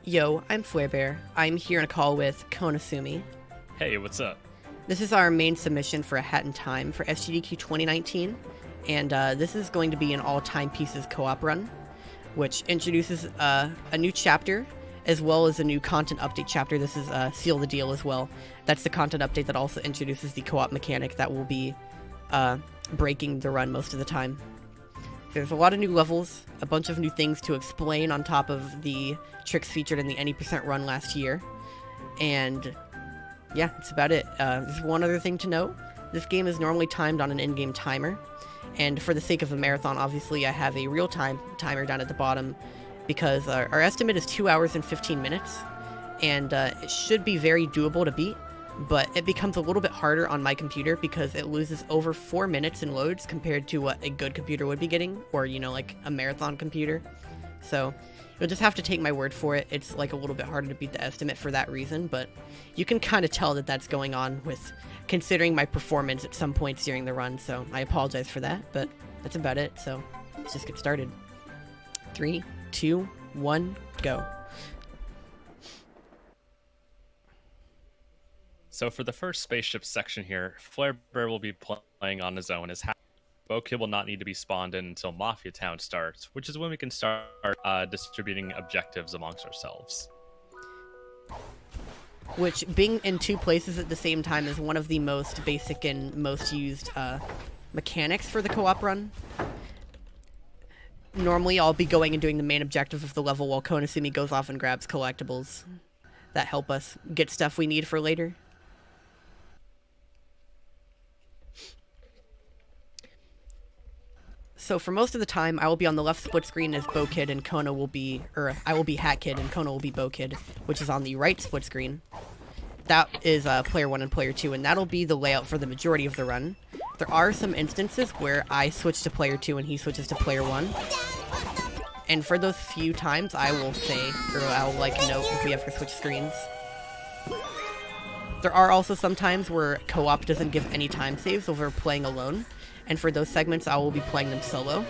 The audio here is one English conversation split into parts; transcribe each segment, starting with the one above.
Yo, I'm Flarebear. I'm here on a call with Konasumi. Hey, what's up? This is our main submission for A Hat in Time for SGDQ 2019, and this is going to be an all-time pieces co-op run, which introduces a new chapter as well as a new content update chapter. This is Seal the Deal as well. That's the content update that also introduces the co-op mechanic that will be breaking the run most of the time. There's a lot of new levels, a bunch of new things to explain on top of the tricks featured in the any percent run last year, and yeah, that's about it. There's one other thing to note. This game is normally timed on an in-game timer, and for the sake of a marathon, obviously I have a real-time timer down at the bottom, because our estimate is 2 hours and 15 minutes, and it should be very doable to beat, but it becomes a little bit harder on my computer because it loses over 4 minutes in loads compared to what a good computer would be getting, or, you know, like a marathon computer. So you'll just have to take my word for it. It's like a little bit harder to beat the estimate for that reason, but you can kind of tell that that's going on with considering my performance at some points during the run, so I apologize for that, but that's about it. So let's just get started. 3, 2, 1, go. So for the first spaceship section here, Flarebear will be playing on his own as Bokid will not need to be spawned in until Mafia Town starts, which is when we can start distributing objectives amongst ourselves. Which, being in two places at the same time, is one of the most basic and most used mechanics for the co-op run. Normally, I'll be going and doing the main objective of the level while Konasumi goes off and grabs collectibles that help us get stuff we need for later. So for most of the time, I will be on the left split screen as Bokid, and Kona will be, or I will be Hat Kid, and Kona will be Bokid, which is on the right split screen. That is player 1 and player 2, and that'll be the layout for the majority of the run. There are some instances where I switch to player 2 and he switches to player 1. And for those few times, I will say, or I'll note if we ever switch screens. There are also some times where co-op doesn't give any time saves over playing alone. And for those segments, I will be playing them solo.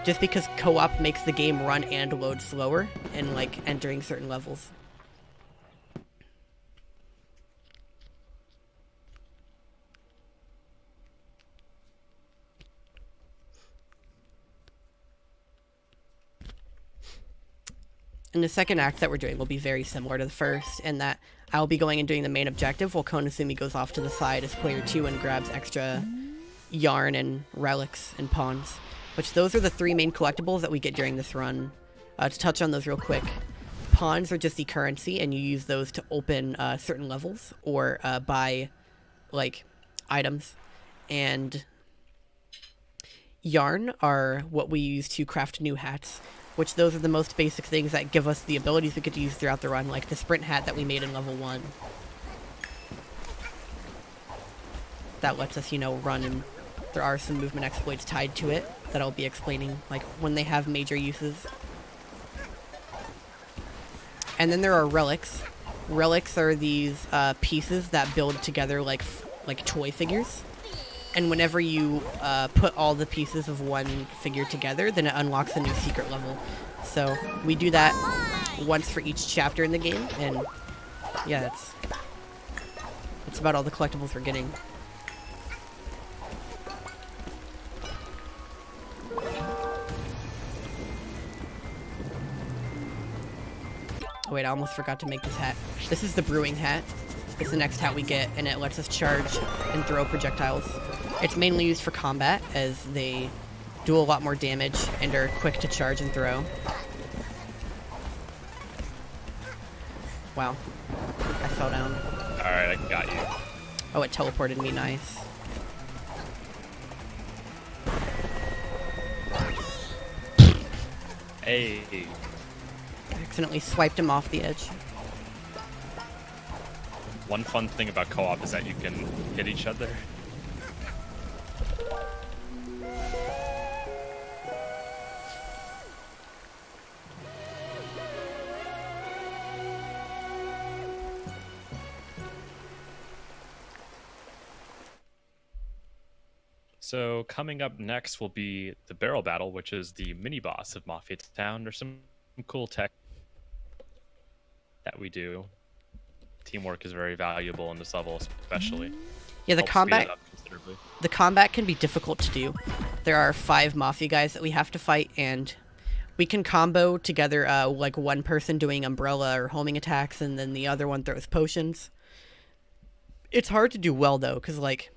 Just because co-op makes the game run and load slower in, entering certain levels. And the second act that we're doing will be very similar to the first, in that I'll be going and doing the main objective while Konasumi goes off to the side as player 2 and grabs extra yarn and relics and pawns, which those are the 3 main collectibles that we get during this run. To touch on those real quick, pawns are just the currency, and you use those to open certain levels or buy items, and yarn are what we use to craft new hats, which those are the most basic things that give us the abilities we could use throughout the run, like the sprint hat that we made in level 1. That lets us, run, and there are some movement exploits tied to it that I'll be explaining, when they have major uses. And then there are relics. Relics are these pieces that build together like toy figures. And whenever you put all the pieces of one figure together, then it unlocks a new secret level. So we do that once for each chapter in the game, and yeah, that's about all the collectibles we're getting. Oh wait, I almost forgot to make this hat. This is the brewing hat. It's the next hat we get, and it lets us charge and throw projectiles. It's mainly used for combat, as they do a lot more damage and are quick to charge and throw. Wow. I fell down. Alright, I got you. Oh, it teleported me, nice. Hey. I accidentally swiped him off the edge. One fun thing about co-op is that you can hit each other. So coming up next will be the barrel battle, which is the mini boss of Mafia Town. There's some cool tech that we do. Teamwork is very valuable in this level, especially. Yeah, Helps speed it up considerably. the combat can be difficult to do. There are 5 Mafia guys that we have to fight, and we can combo together like one person doing umbrella or homing attacks, and then the other one throws potions. It's hard to do well, though, because, like,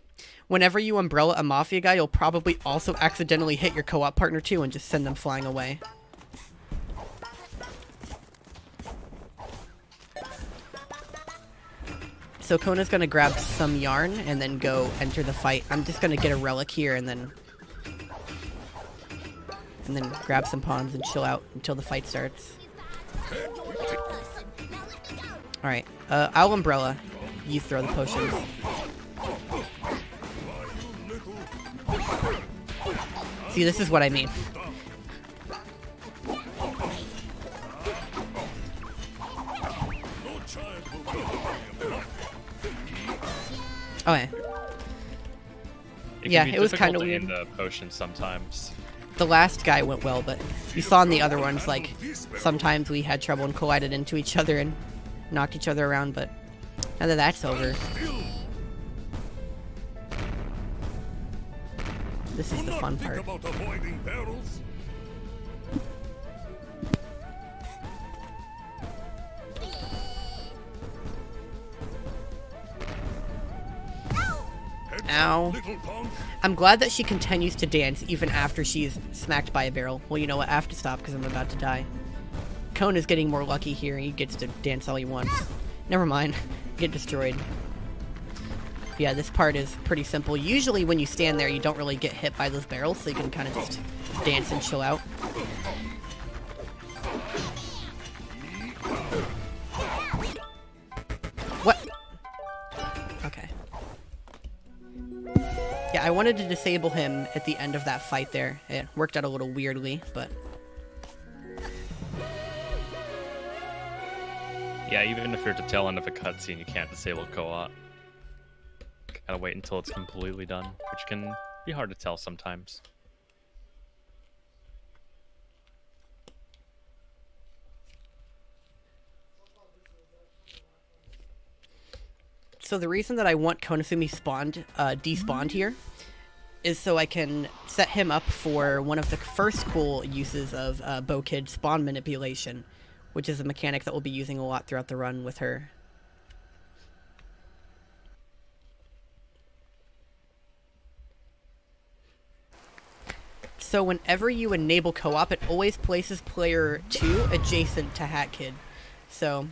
whenever you umbrella a Mafia guy, you'll probably also accidentally hit your co-op partner, too, and just send them flying away. So Kona's gonna grab some yarn and then go enter the fight. I'm just gonna get a relic here and then grab some pawns and chill out until the fight starts. Alright, I'll umbrella. You throw the potions. See, this is what I mean. Okay. Yeah, it was kind of weird. The potion sometimes. The last guy went well, but you saw in the other ones, like, sometimes we had trouble and collided into each other and knocked each other around, but now that that's over, this is the fun part. Ow. I'm glad that she continues to dance even after she's smacked by a barrel. Well, you know what? I have to stop because I'm about to die. Cone is getting more lucky here. He gets to dance all he wants. Never mind. Get destroyed. Yeah, this part is pretty simple. Usually when you stand there, you don't really get hit by those barrels, so you can kind of just dance and chill out. What? Okay. Yeah, I wanted to disable him at the end of that fight there. It worked out a little weirdly, but... Yeah, even if you're at the tail end of a cutscene, you can't disable co-op. Gotta wait until it's completely done, which can be hard to tell sometimes. So the reason that I want Konasumi despawned here is so I can set him up for one of the first cool uses of Bokid spawn manipulation, which is a mechanic that we'll be using a lot throughout the run with her. So whenever you enable co-op, it always places player 2 adjacent to Hat Kid. So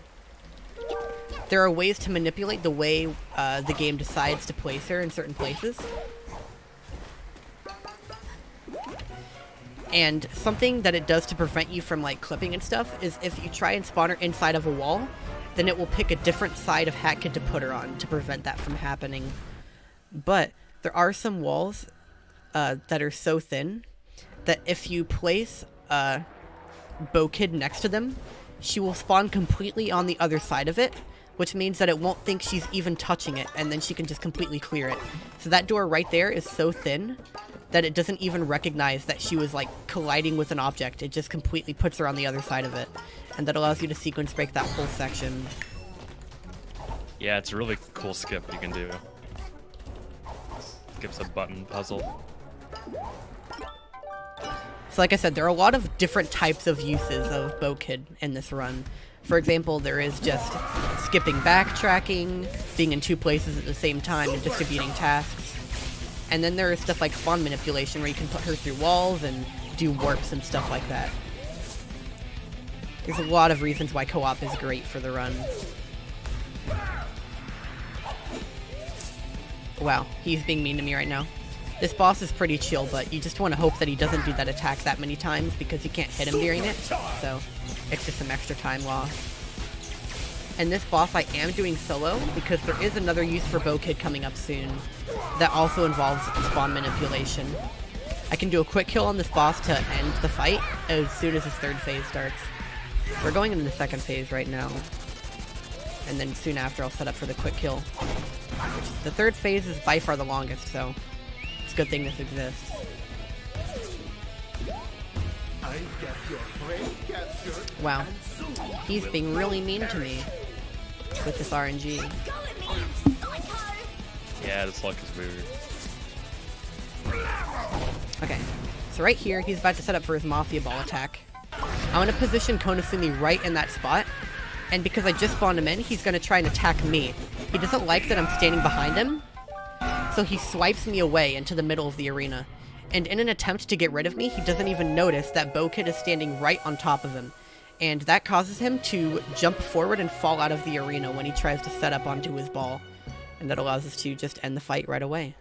there are ways to manipulate the way the game decides to place her in certain places. And something that it does to prevent you from, like, clipping and stuff is if you try and spawn her inside of a wall, then it will pick a different side of Hat Kid to put her on to prevent that from happening. But there are some walls that are so thin that if you place Bokid next to them, she will spawn completely on the other side of it, which means that it won't think she's even touching it, and then she can just completely clear it. So that door right there is so thin that it doesn't even recognize that she was, like, colliding with an object. It just completely puts her on the other side of it, and that allows you to sequence break that whole section. Yeah, it's a really cool skip you can do. Skips a button puzzle. So like I said, there are a lot of different types of uses of Bokid in this run. For example, there is just skipping backtracking, being in 2 places at the same time, and distributing tasks. And then there is stuff like spawn manipulation, where you can put her through walls and do warps and stuff like that. There's a lot of reasons why co-op is great for the run. Wow, he's being mean to me right now. This boss is pretty chill, but you just want to hope that he doesn't do that attack that many times because you can't hit him during it, so it's just some extra time loss. And this boss I am doing solo because there is another use for Bokid coming up soon that also involves spawn manipulation. I can do a quick kill on this boss to end the fight as soon as his 3rd phase starts. We're going into the 2nd phase right now, and then soon after I'll set up for the quick kill. The 3rd phase is by far the longest, so it's a good thing this exists. Wow, he's being really mean to me. with this RNG. Yeah, this luck is weird. Okay, so right here, he's about to set up for his Mafia Ball attack. I'm going to position Konasumi right in that spot, and because I just spawned him in, he's going to try and attack me. He doesn't like that I'm standing behind him, so he swipes me away into the middle of the arena. And in an attempt to get rid of me, he doesn't even notice that Bo-Kid is standing right on top of him. And that causes him to jump forward and fall out of the arena when he tries to set up onto his ball. And that allows us to just end the fight right away.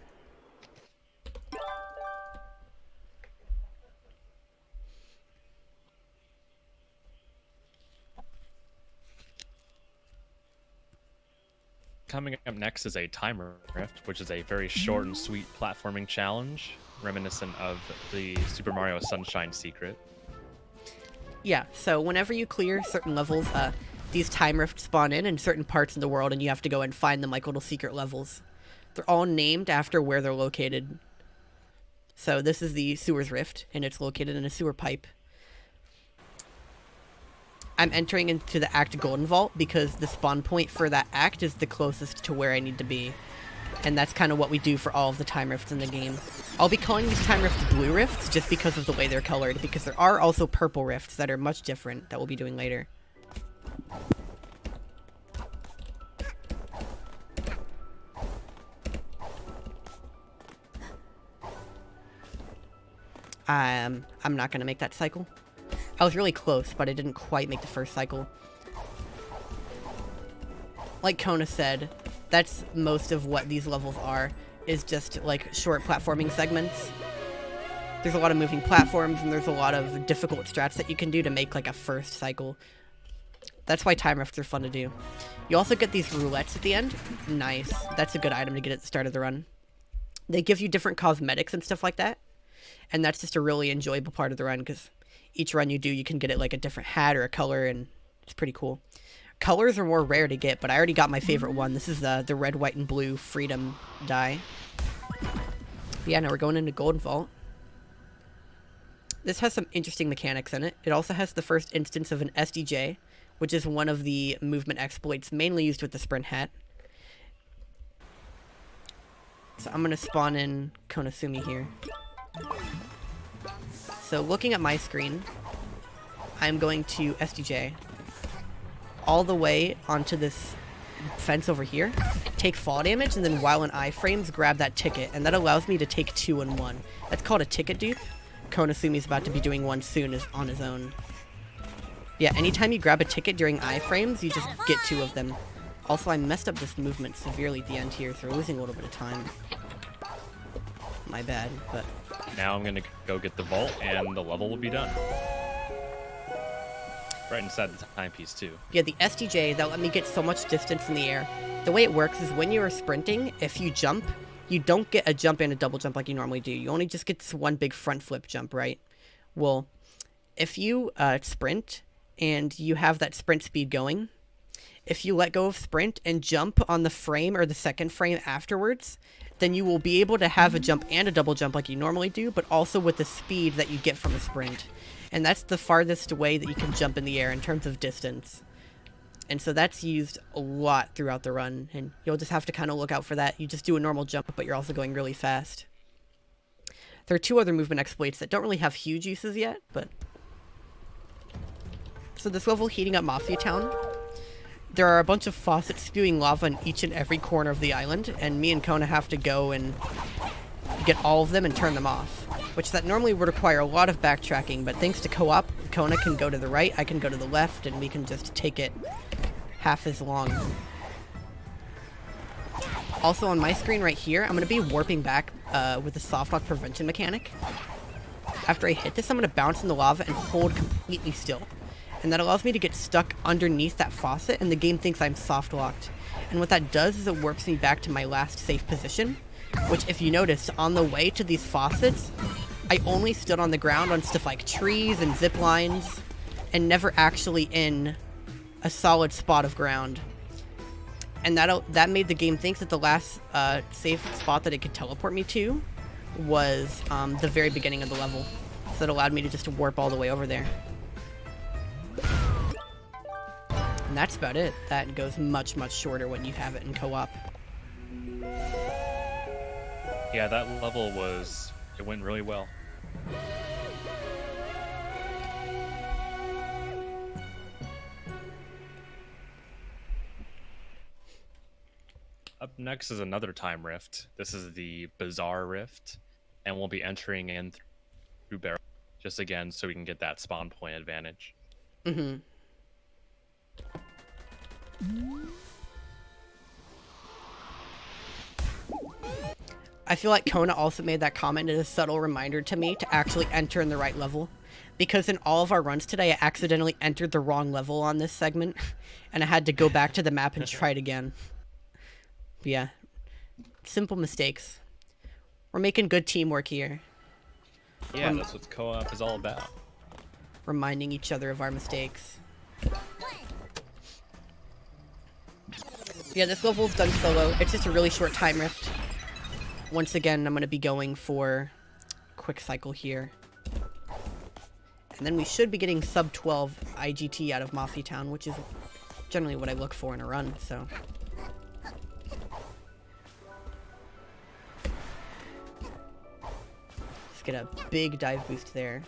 Coming up next is a timer rift, which is a very short and sweet platforming challenge, reminiscent of the Super Mario Sunshine secret. Yeah, so whenever you clear certain levels, these time rifts spawn in certain parts of the world, and you have to go and find them like little secret levels. They're all named after where they're located. So this is the Sewers Rift, and it's located in a sewer pipe. I'm entering into the Act Golden Vault because the spawn point for that act is the closest to where I need to be. And that's kind of what we do for all of the time rifts in the game. I'll be calling these time rifts blue rifts just because of the way they're colored, because there are also purple rifts that are much different that we'll be doing later. I'm not gonna make that cycle. I was really close, but I didn't quite make the first cycle. Like Kona said, that's most of what these levels are, is just like short platforming segments. There's a lot of moving platforms, and there's a lot of difficult strats that you can do to make like a first cycle. That's why time rifts are fun to do. You also get these roulettes at the end. Nice. That's a good item to get at the start of the run. They give you different cosmetics and stuff like that. And that's just a really enjoyable part of the run, because each run you do, you can get it like a different hat or a color, and it's pretty cool. Colors are more rare to get, but I already got my favorite one. This is the red, white, and blue Freedom die. But yeah, now we're going into Golden Vault. This has some interesting mechanics in it. It also has the first instance of an SDJ, which is one of the movement exploits mainly used with the sprint hat. So I'm going to spawn in Konasumi here. So looking at my screen, I'm going to SDJ all the way onto this fence over here, take fall damage, and then while in iframes, grab that ticket, and that allows me to take 2 in 1. That's called a ticket dupe. Konasumi's about to be doing one soon on his own. Yeah, anytime you grab a ticket during iframes, you just get 2 of them. Also, I messed up this movement severely at the end here, so we're losing a little bit of time. My bad, but... Now I'm gonna go get the vault, and the level will be done. Right inside the timepiece, too. Yeah, the SDJ, that let me get so much distance in the air. The way it works is when you are sprinting, if you jump, you don't get a jump and a double jump like you normally do. You only just get this one big front flip jump, right? Well, if you sprint, and you have that sprint speed going, if you let go of sprint and jump on the frame or the second frame afterwards, then you will be able to have a jump and a double jump like you normally do, but also with the speed that you get from a sprint. And that's the farthest way that you can jump in the air in terms of distance. And so that's used a lot throughout the run, and you'll just have to kind of look out for that. You just do a normal jump, but you're also going really fast. There are 2 other movement exploits that don't really have huge uses yet, but... So this level, Heating Up Mafia Town, there are a bunch of faucets spewing lava in each and every corner of the island, and me and Kona have to go and get all of them and turn them off, which that normally would require a lot of backtracking, but thanks to co-op, Kona can go to the right, I can go to the left, and we can just take it half as long. Also on my screen right here, I'm going to be warping back with the soft lock prevention mechanic. After I hit this, I'm going to bounce in the lava and hold completely still. And that allows me to get stuck underneath that faucet, and the game thinks I'm soft locked. And what that does is it warps me back to my last safe position, which if you notice, on the way to these faucets, I only stood on the ground on stuff like trees and zip lines, and never actually in a solid spot of ground. And that made the game think that the last safe spot that it could teleport me to was the very beginning of the level. So it allowed me to just warp all the way over there. And that's about it. That goes much, much shorter when you have it in co-op. Yeah, that level it went really well. Up next is another time rift. This is the Bizarre Rift, and we'll be entering in through barrel, just again so we can get that spawn point advantage. Mm-hmm. I feel like Kona also made that comment as a subtle reminder to me to actually enter in the right level. Because in all of our runs today, I accidentally entered the wrong level on this segment, and I had to go back to the map and try it again. But yeah, simple mistakes. We're making good teamwork here. Yeah, that's what co-op is all about. Reminding each other of our mistakes. Yeah, this level's done solo. It's just a really short time rift. Once again, I'm going to be going for quick cycle here. And then we should be getting sub 12 IGT out of Mafia Town, which is generally what I look for in a run, so. Let's get a big dive boost there.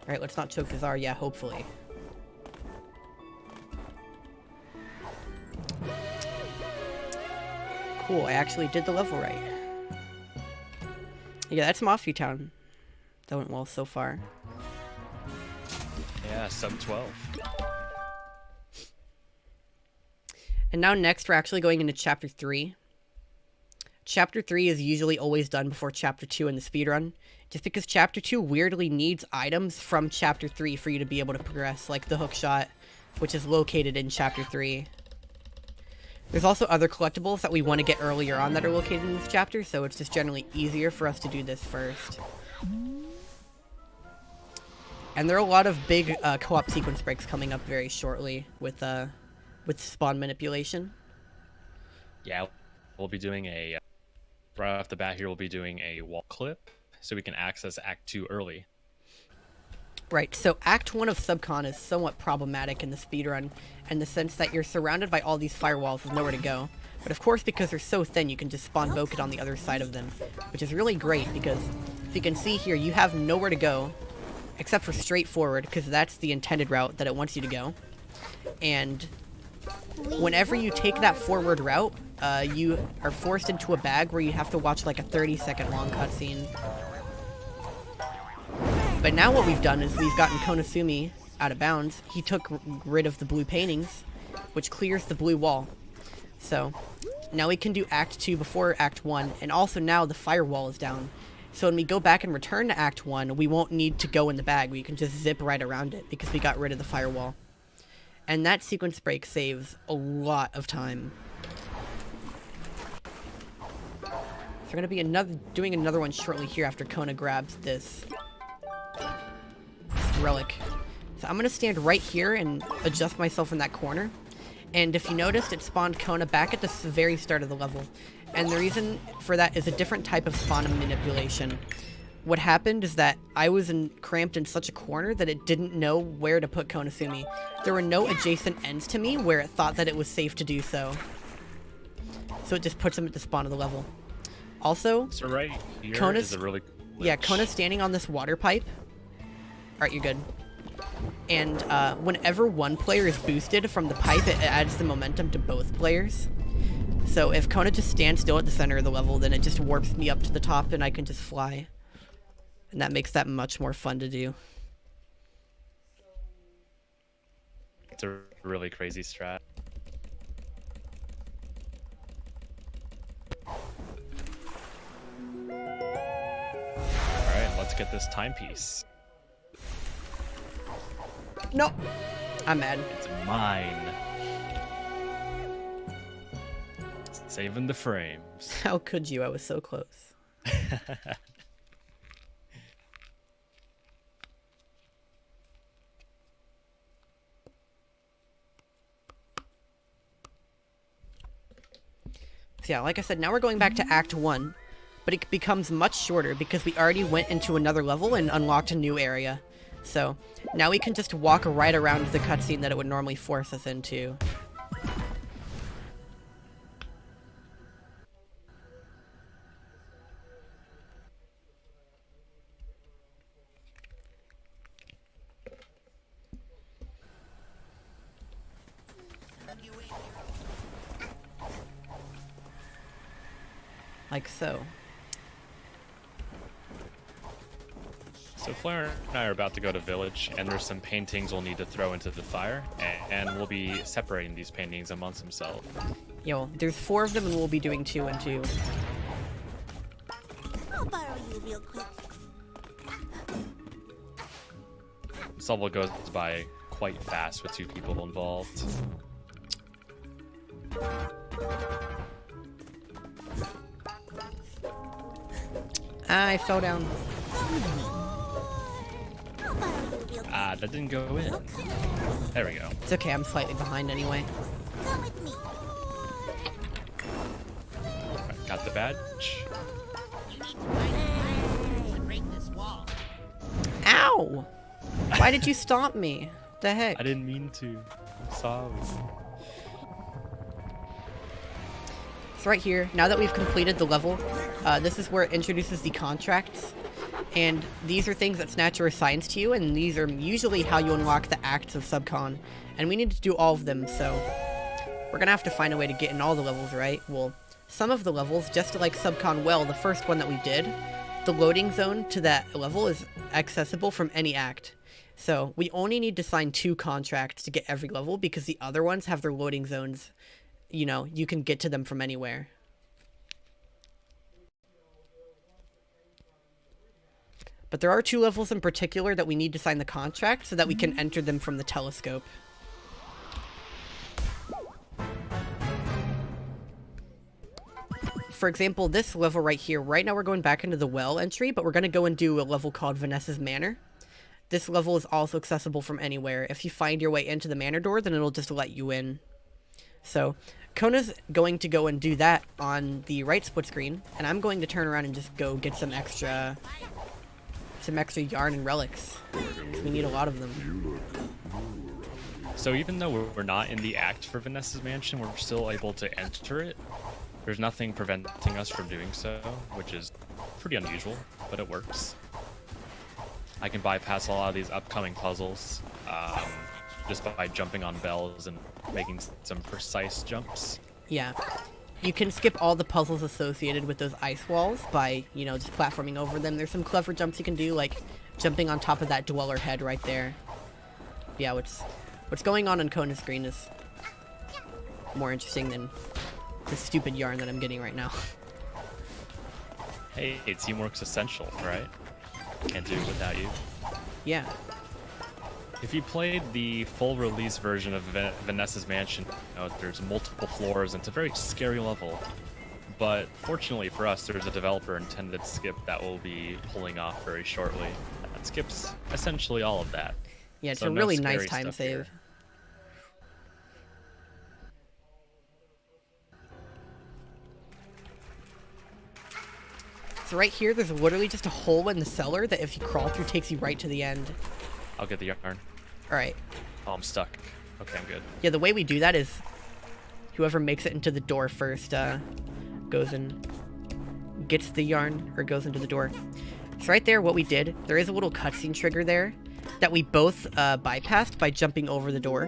Alright, let's not choke Bizarre. Yeah, hopefully. Cool, I actually did the level right. Yeah, that's Mafia Town. That went well so far. Yeah, sub 12. And now next we're actually going into Chapter 3. Chapter 3 is usually always done before Chapter 2 in the speedrun, just because Chapter 2 weirdly needs items from Chapter 3 for you to be able to progress, like the hookshot, which is located in Chapter 3. There's also other collectibles that we want to get earlier on that are located in this chapter, so it's just generally easier for us to do this first. And there are a lot of big co-op sequence breaks coming up very shortly with spawn manipulation. Yeah, we'll be doing right off the bat here, we'll be doing a wall clip, so we can access Act 2 early. Right, so Act 1 of Subcon is somewhat problematic in the speedrun, in the sense that you're surrounded by all these firewalls with nowhere to go. But of course, because they're so thin, you can just spawn Voket on the other side of them, which is really great, because if you can see here, you have nowhere to go, except for straight forward, because that's the intended route that it wants you to go. And whenever you take that forward route, you are forced into a bag where you have to watch like a 30-second long cutscene. But now what we've done is we've gotten Konasumi out of bounds. He took rid of the blue paintings, which clears the blue wall. So now we can do Act 2 before Act 1, and also now the firewall is down. So when we go back and return to Act 1, we won't need to go in the bag. We can just zip right around it because we got rid of the firewall. And that sequence break saves a lot of time. So we're going to be doing another one shortly here after Kona grabs this relic. So I'm going to stand right here and adjust myself in that corner. And if you noticed, it spawned Kona back at the very start of the level. And the reason for that is a different type of spawn manipulation. What happened is that I was cramped in such a corner that it didn't know where to put Konasumi. There were no adjacent ends to me where it thought that it was safe to do so. So it just puts him at the spawn of the level. Also, so right here Kona's, is a really yeah, Kona's standing on this water pipe. Alright, you're good. And whenever one player is boosted from the pipe, it adds the momentum to both players. So if Kona just stands still at the center of the level, then it just warps me up to the top and I can just fly. And that makes that much more fun to do. It's a really crazy strat. Alright, let's get this timepiece. No! I'm mad. It's mine. Saving the frames. How could you? I was so close. So yeah, like I said, now we're going back to Act 1, but it becomes much shorter because we already went into another level and unlocked a new area. So now we can just walk right around the cutscene that it would normally force us into. Like so. So Flare and I are about to go to village, and there's some paintings we'll need to throw into the fire, and we'll be separating these paintings amongst themselves. Yo, there's 4 of them, and we'll be doing 2 and 2. I'll borrow you real quick. This level goes by quite fast with 2 people involved. I fell down. Ah, that didn't go in. There we go. It's okay, I'm slightly behind anyway. Come with me. Right, got the badge. Ow! Why did you stomp me? The heck? I didn't mean to. Sorry. So right here, now that we've completed the level, this is where it introduces the contracts. And these are things that Snatcher assigns to you, and these are usually how you unlock the acts of Subcon. And we need to do all of them, so we're gonna have to find a way to get in all the levels, right? Well, some of the levels, just like Subcon Well, the first one that we did, the loading zone to that level is accessible from any act. So we only need to sign 2 contracts to get every level, because the other ones have their loading zones. You know, you can get to them from anywhere. But there are 2 levels in particular that we need to sign the contract so that we can enter them from the telescope. For example, this level right here, right now we're going back into the well entry, but we're going to go and do a level called Vanessa's Manor. This level is also accessible from anywhere. If you find your way into the manor door, then it'll just let you in. So Kona's going to go and do that on the right split screen, and I'm going to turn around and just go get some extra yarn and relics. We need a lot of them. So even though we're not in the act for Vanessa's Mansion, we're still able to enter it. There's nothing preventing us from doing so, which is pretty unusual, but it works. I can bypass a lot of these upcoming puzzles just by jumping on bells and making some precise jumps. Yeah. You can skip all the puzzles associated with those ice walls by, you know, just platforming over them. There's some clever jumps you can do, like jumping on top of that dweller head right there. Yeah, what's going on Kona's screen is more interesting than the stupid yarn that I'm getting right now. Hey, teamwork's essential, right? Can't do it without you. Yeah. If you played the full release version of Vanessa's Mansion, you know, there's multiple floors and it's a very scary level. But fortunately for us, there's a developer-intended skip that we'll be pulling off very shortly. That skips essentially all of that. Yeah, it's So a no really scary nice time stuff save. here. So right here, there's literally just a hole in the cellar that if you crawl through takes you right to the end. I'll get the yarn. Alright. Oh, I'm stuck. Okay, I'm good. Yeah, the way we do that is whoever makes it into the door first goes and gets the yarn, or goes into the door. So right there, what we did, there is a little cutscene trigger there that we both bypassed by jumping over the door.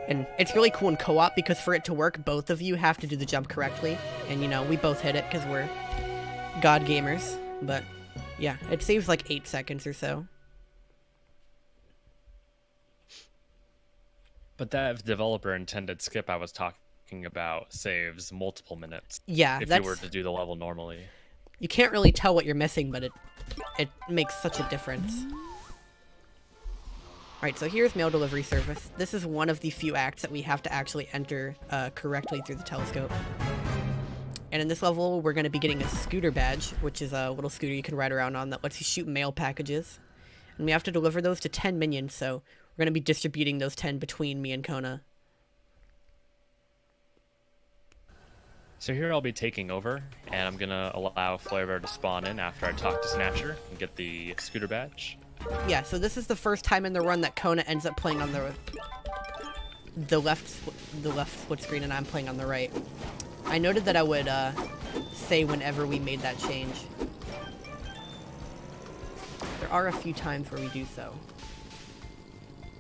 And it's really cool in co-op because for it to work, both of you have to do the jump correctly. And, you know, we both hit it because we're god gamers. But, yeah, it saves like 8 seconds or so. But that developer-intended skip I was talking about saves multiple minutes. Yeah, if you were to do the level normally. You can't really tell what you're missing, but it makes such a difference. Alright, so here's mail delivery service. This is one of the few acts that we have to actually enter correctly through the telescope. And in this level, we're going to be getting a scooter badge, which is a little scooter you can ride around on that lets you shoot mail packages. And we have to deliver those to 10 minions, so we're going to be distributing those 10 between me and Kona. So here I'll be taking over, and I'm going to allow Flarebear to spawn in after I talk to Snatcher and get the scooter badge. Yeah, so this is the first time in the run that Kona ends up playing on the left split screen, and I'm playing on the right. I noted that I would say whenever we made that change. There are a few times where we do so.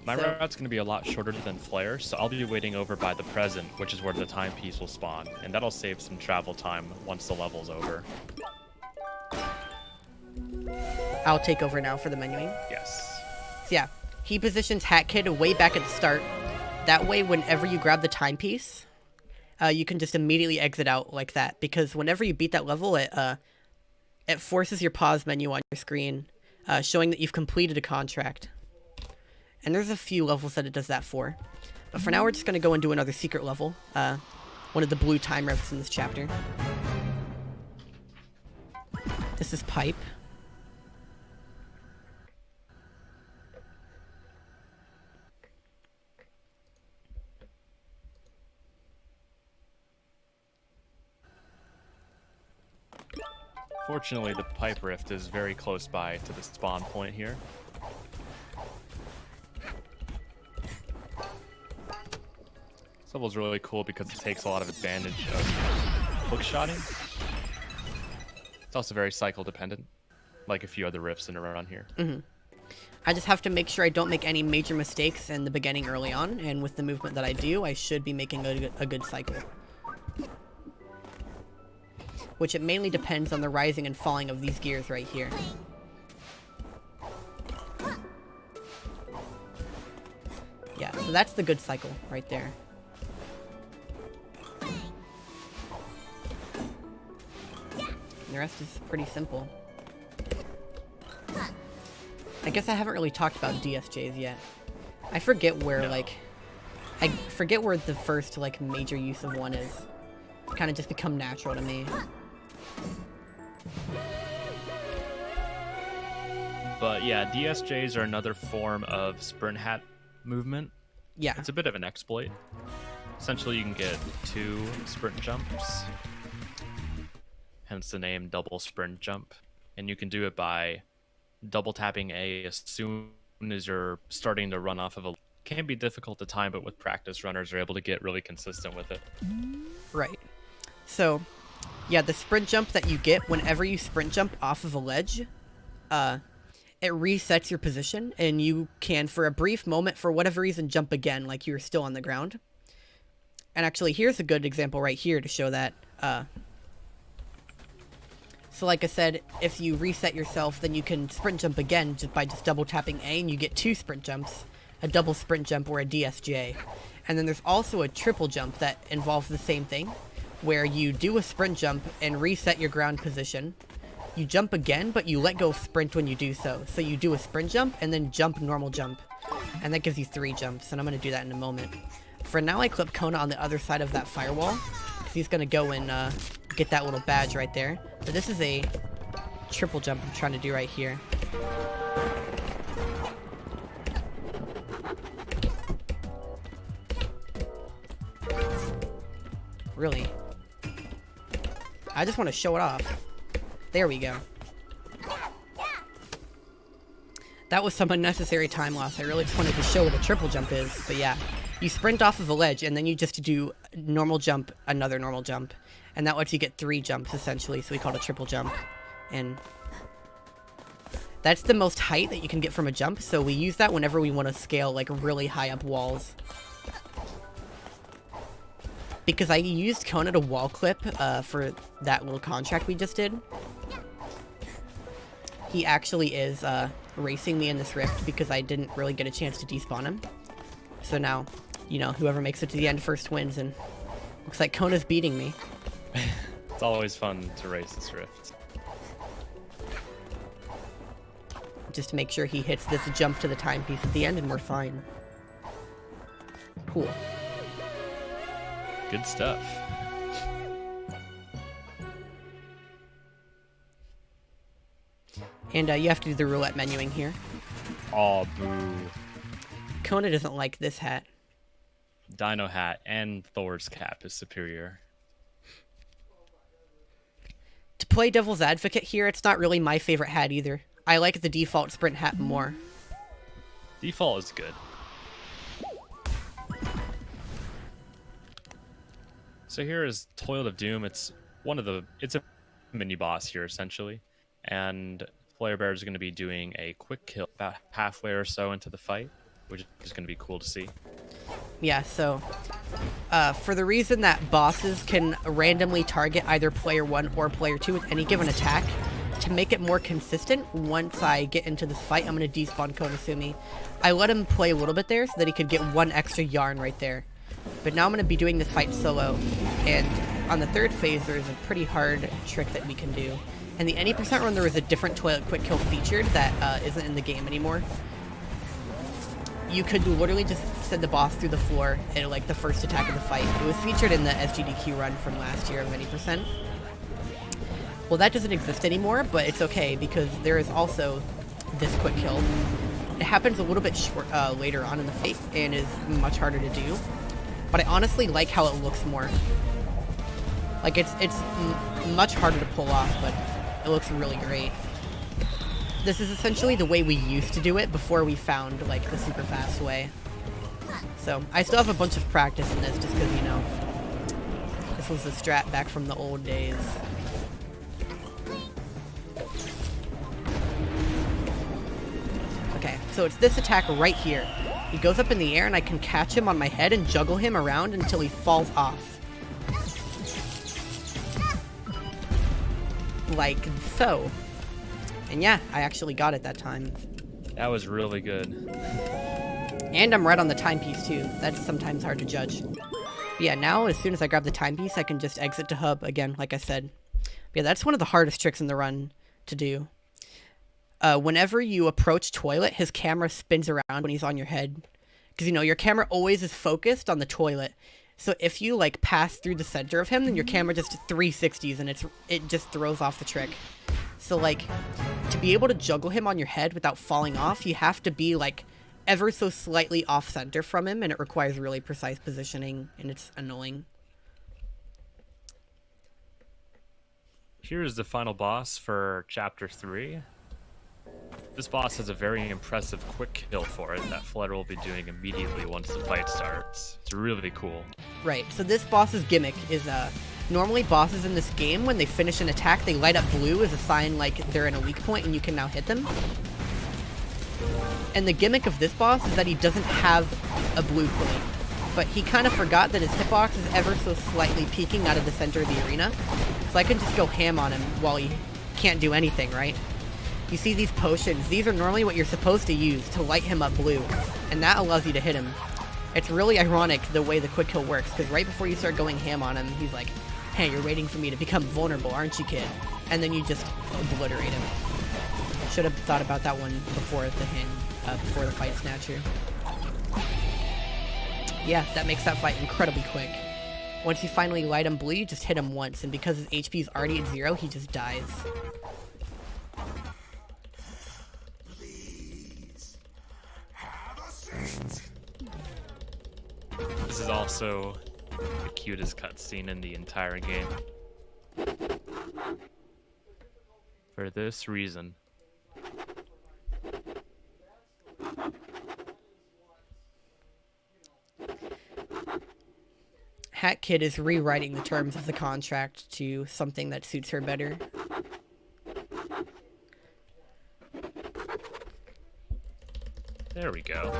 My route's going to be a lot shorter than Flare, so I'll be waiting over by the present, which is where the timepiece will spawn, and that'll save some travel time once the level's over. I'll take over now for the menuing. Yes. So yeah, he positions Hat Kid way back at the start. That way, whenever you grab the timepiece, you can just immediately exit out like that, because whenever you beat that level, it forces your pause menu on your screen, showing that you've completed a contract. And there's a few levels that it does that for. But for now, we're just going to go and do another secret level. One of the blue time rifts in this chapter. This is Pipe. Fortunately, the pipe rift is very close by to the spawn point here. This level's really cool because it takes a lot of advantage of hookshotting. It's also very cycle dependent, like a few other rifts in around here. I just have to make sure I don't make any major mistakes in the beginning early on, and with the movement that I do, I should be making a good cycle. Which it mainly depends on the rising and falling of these gears right here. Yeah, so that's the good cycle right there. And the rest is pretty simple. I guess I haven't really talked about DSJs yet. I forget where, I forget where the first, major use of one is. It's kind of just become natural to me. But yeah, DSJs are another form of sprint hat movement. Yeah. It's a bit of an exploit. Essentially, you can get 2 sprint jumps, hence the name double sprint jump. And you can do it by double tapping A as soon as you're starting to run off of a... Can be difficult to time, but with practice, runners are able to get really consistent with it. Right. So, yeah, the sprint jump that you get whenever you sprint jump off of a ledge, it resets your position, and you can, for a brief moment, for whatever reason, jump again like you're still on the ground. And actually, here's a good example right here to show that. So like I said, if you reset yourself, then you can sprint jump again just by double tapping A, and you get 2 sprint jumps, a double sprint jump or a DSJ. And then there's also a triple jump that involves the same thing, where you do a sprint jump and reset your ground position. You jump again, but you let go of sprint when you do so. So you do a sprint jump and then jump normal jump. And that gives you 3 jumps, and I'm going to do that in a moment. For now, I clip Kona on the other side of that firewall, because he's going to go and get that little badge right there. But this is a triple jump I'm trying to do right here. Really? I just want to show it off. There we go. That was some unnecessary time loss. I really just wanted to show what a triple jump is. But yeah, you sprint off of a ledge, and then you just do normal jump, another normal jump. And that lets you get 3 jumps, essentially, so we call it a triple jump. And that's the most height that you can get from a jump, so we use that whenever we want to scale, really high up walls. Because I used Kona to wall clip for that little contract we just did. He actually is racing me in this rift because I didn't really get a chance to despawn him. So now, whoever makes it to the end first wins, and looks like Kona's beating me. It's always fun to race this rift. Just to make sure he hits this jump to the timepiece at the end, and we're fine. Cool. Good stuff. And you have to do the roulette menuing here. Aw, boo. Kona doesn't like this hat. Dino hat and Thor's cap is superior. To play devil's advocate here, it's not really my favorite hat either. I like the default sprint hat more. Default is good. So here is Toilet of Doom. It's a mini boss here essentially, and Flare Bear is going to be doing a quick kill about halfway or so into the fight, which is going to be cool to see. Yeah, so for the reason that bosses can randomly target either player 1 or player 2 with any given attack, to make it more consistent, once I get into this fight, I'm going to despawn Konasumi. I let him play a little bit there so that he could get 1 extra yarn right there. But now I'm going to be doing this fight solo, and on the third phase there's a pretty hard trick that we can do. In the any percent run there is a different toilet quick kill featured that isn't in the game anymore. You could literally just send the boss through the floor at like the first attack of the fight. It was featured in the SGDQ run from last year of any percent. Well, that doesn't exist anymore, but it's okay because there is also this quick kill. It happens a little bit later on in the fight and is much harder to do. But I honestly like how it looks more. Like it's much harder to pull off, but it looks really great. This is essentially the way we used to do it before we found like the super fast way. So I still have a bunch of practice in this just because, you know, this was the strat back from the old days. Okay, so it's this attack right here. He goes up in the air and I can catch him on my head and juggle him around until he falls off. Like so. And yeah, I actually got it that time. That was really good. And I'm right on the timepiece too. That's sometimes hard to judge. But yeah, now as soon as I grab the timepiece, I can just exit to hub again, like I said. But yeah, that's one of the hardest tricks in the run to do. Whenever you approach toilet, his camera spins around when he's on your head. Because, you know, your camera always is focused on the toilet. So if you, like, pass through the center of him, then your camera just 360s and it just throws off the trick. So, like, to be able to juggle him on your head without falling off, you have to be, like, ever so slightly off-center from him, and it requires really precise positioning, and it's annoying. Here's the final boss for Chapter 3. This boss has a very impressive quick kill for it that Flutter will be doing immediately once the fight starts. It's really cool. Right, so this boss's gimmick is, normally bosses in this game, when they finish an attack, they light up blue as a sign like they're in a weak point and you can now hit them. And the gimmick of this boss is that he doesn't have a blue point, but he kind of forgot that his hitbox is ever so slightly peeking out of the center of the arena. So I can just go ham on him while he can't do anything, right? You see these potions, these are normally what you're supposed to use to light him up blue, and that allows you to hit him. It's really ironic the way the quick kill works, because right before you start going ham on him, he's like, hey, you're waiting for me to become vulnerable, aren't you, kid? And then you just obliterate him. Should have thought about that one before the fight snatcher. Yeah, that makes that fight incredibly quick. Once you finally light him blue, you just hit him once, and because his HP is already at 0, he just dies. This is also the cutest cutscene in the entire game. For this reason. Hat Kid is rewriting the terms of the contract to something that suits her better. There we go.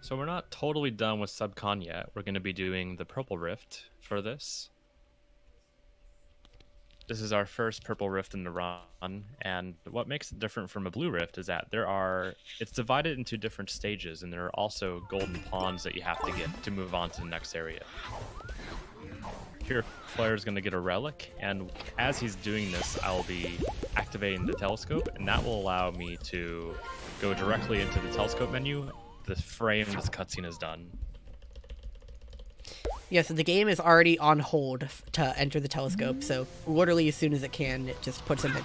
So we're not totally done with Subcon yet. We're going to be doing the Purple Rift for this. This is our first Purple Rift in the run, and what makes it different from a Blue Rift is that it's divided into different stages, and there are also golden pawns that you have to get to move on to the next area. Here, Flare is going to get a relic, and as he's doing this, I'll be activating the telescope, and that will allow me to go directly into the telescope menu the frame this cutscene is done. Yeah, so the game is already on hold to enter the telescope, so literally as soon as it can, it just puts them in.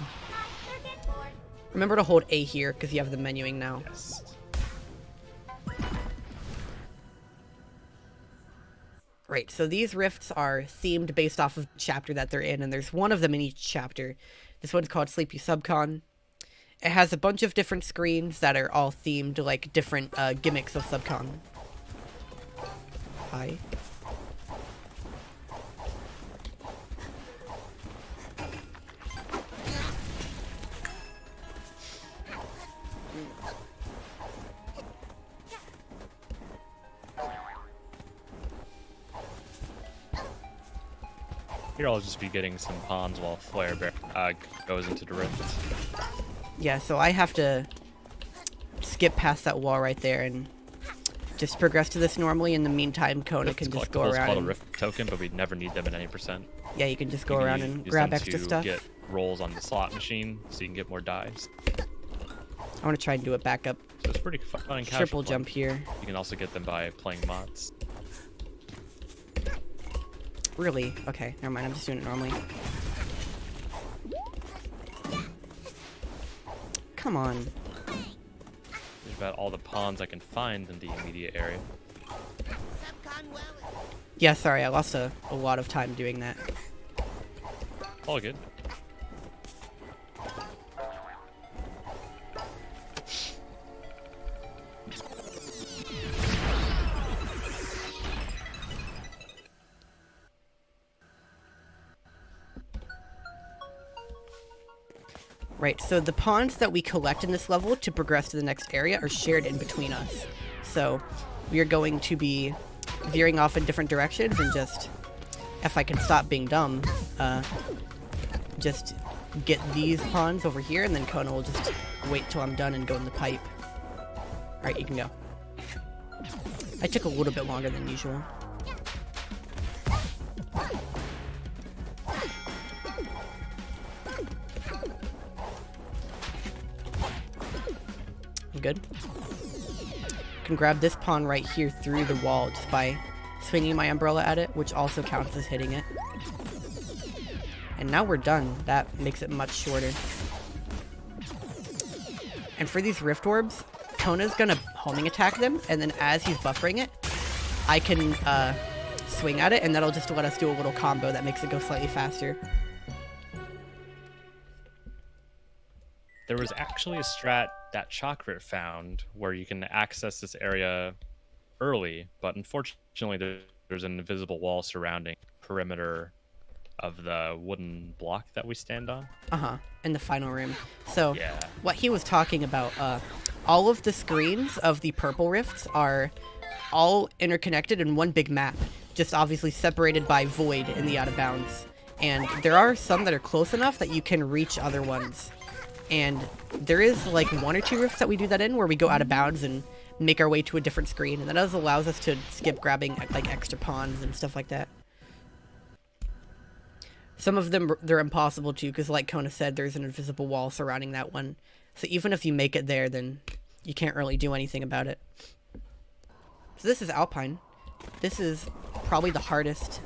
Remember to hold A here, because you have the menuing now. Yes. Right, so these rifts are themed based off of the chapter that they're in, and there's one of them in each chapter. This one's called Sleepy Subcon. It has a bunch of different screens that are all themed like different gimmicks of Subcon. Hi. Here I'll just be getting some pawns while Flare Bear goes into the rift. Yeah, so I have to skip past that wall right there and just progress to this normally. In the meantime, Kona can just go around. Called a rift token, but we'd never need them at any percent. Yeah, you can just go around and grab extra stuff. Get rolls on the slot machine, so you can get more dives. I want to try and do it back up. So it's pretty fun and casual. Triple jump here. You can also get them by playing mods. Really? Okay, never mind. I'm just doing it normally. Come on. There's about all the pawns I can find in the immediate area. Yeah, sorry. I lost a lot of time doing that. All good. Right, so the pawns that we collect in this level to progress to the next area are shared in between us. So we are going to be veering off in different directions and just, if I can stop being dumb, just get these pawns over here, and then Kona will just wait till I'm done and go in the pipe. Alright, you can go. I took a little bit longer than usual. Good. Can grab this pawn right here through the wall just by swinging my umbrella at it, which also counts as hitting it. And now we're done. That makes it much shorter. And for these rift orbs, Kona's gonna homing attack them, and then as he's buffering it, I can swing at it, and that'll just let us do a little combo that makes it go slightly faster. There was actually a strat that Chakra found where you can access this area early, but unfortunately there's an invisible wall surrounding the perimeter of the wooden block that we stand on. In the final room. So yeah. What he was talking about, all of the screens of the purple rifts are all interconnected in one big map, just obviously separated by void in the out of bounds. And there are some that are close enough that you can reach other ones. And there is like one or two rifts that we do that in where we go out of bounds and make our way to a different screen, and that does allows us to skip grabbing like extra pawns and stuff like that. Some of them, they're impossible to, because like Kona said, there's an invisible wall surrounding that one. So even if you make it there, then you can't really do anything about it. So this is Alpine. This is probably the hardest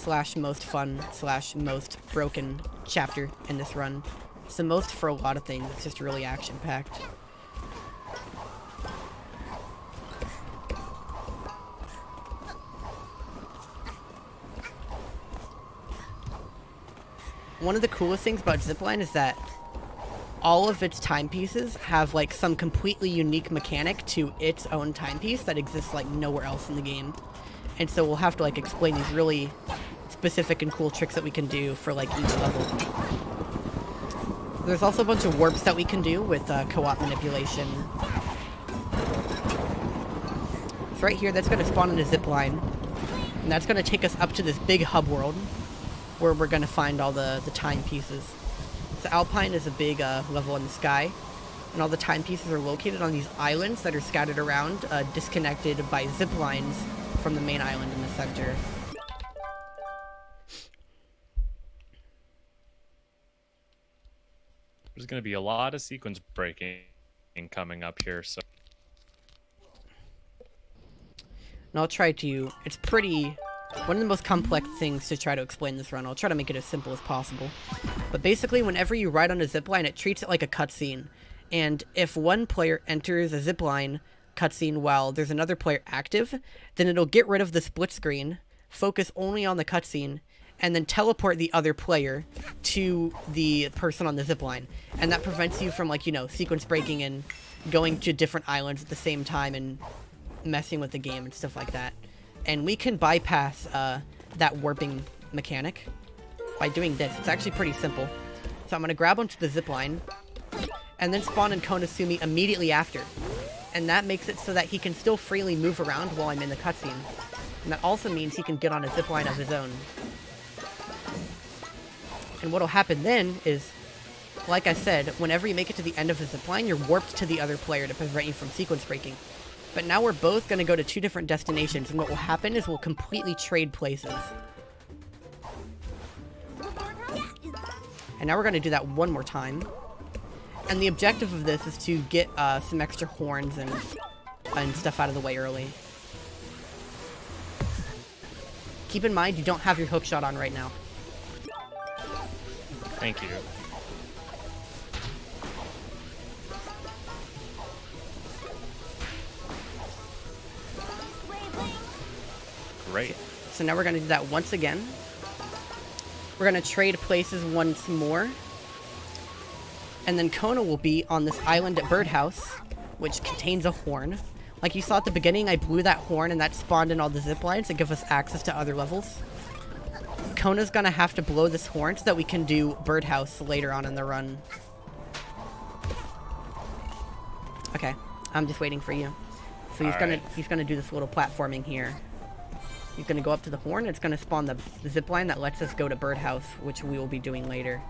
/ most fun / most broken chapter in this run. It's the most for a lot of things. It's just really action-packed. One of the coolest things about Zipline is that all of its timepieces have like some completely unique mechanic to its own timepiece that exists like nowhere else in the game. And so we'll have to like explain these really specific and cool tricks that we can do for like each level. There's also a bunch of warps that we can do with co-op manipulation. So right here, that's going to spawn in a zipline. And that's going to take us up to this big hub world where we're going to find all the timepieces. So Alpine is a big level in the sky. And all the timepieces are located on these islands that are scattered around, disconnected by zip lines from the main island in the center. There's going to be a lot of sequence breaking coming up here, so. And I'll try to. It's pretty one of the most complex things to try to explain this run. I'll try to make it as simple as possible. But basically, whenever you ride on a zipline, it treats it like a cutscene. And if one player enters a zipline cutscene while there's another player active, then it'll get rid of the split screen, focus only on the cutscene, and then teleport the other player to the person on the zipline. And that prevents you from, like, you know, sequence breaking and going to different islands at the same time and messing with the game and stuff like that. And we can bypass that warping mechanic by doing this. It's actually pretty simple. So I'm going to grab onto the zipline and then spawn in Konasumi immediately after. And that makes it so that he can still freely move around while I'm in the cutscene. And that also means he can get on a zipline of his own. And what'll happen then is, like I said, whenever you make it to the end of the zipline, you're warped to the other player to prevent you from sequence breaking. But now we're both going to go to 2 different destinations, and what will happen is we'll completely trade places. And now we're going to do that one more time. And the objective of this is to get some extra horns and stuff out of the way early. Keep in mind, you don't have your hookshot on right now. Thank you. Great. So now we're going to do that once again. We're going to trade places once more. And then Kona will be on this island at Birdhouse, which contains a horn. Like you saw at the beginning, I blew that horn and that spawned in all the zip lines to give us access to other levels. Kona's going to have to blow this horn so that we can do Birdhouse later on in the run. Okay, I'm just waiting for you. So he's gonna do this little platforming here. He's gonna go up to the horn. It's gonna spawn the zip line that lets us go to Birdhouse, which we will be doing later.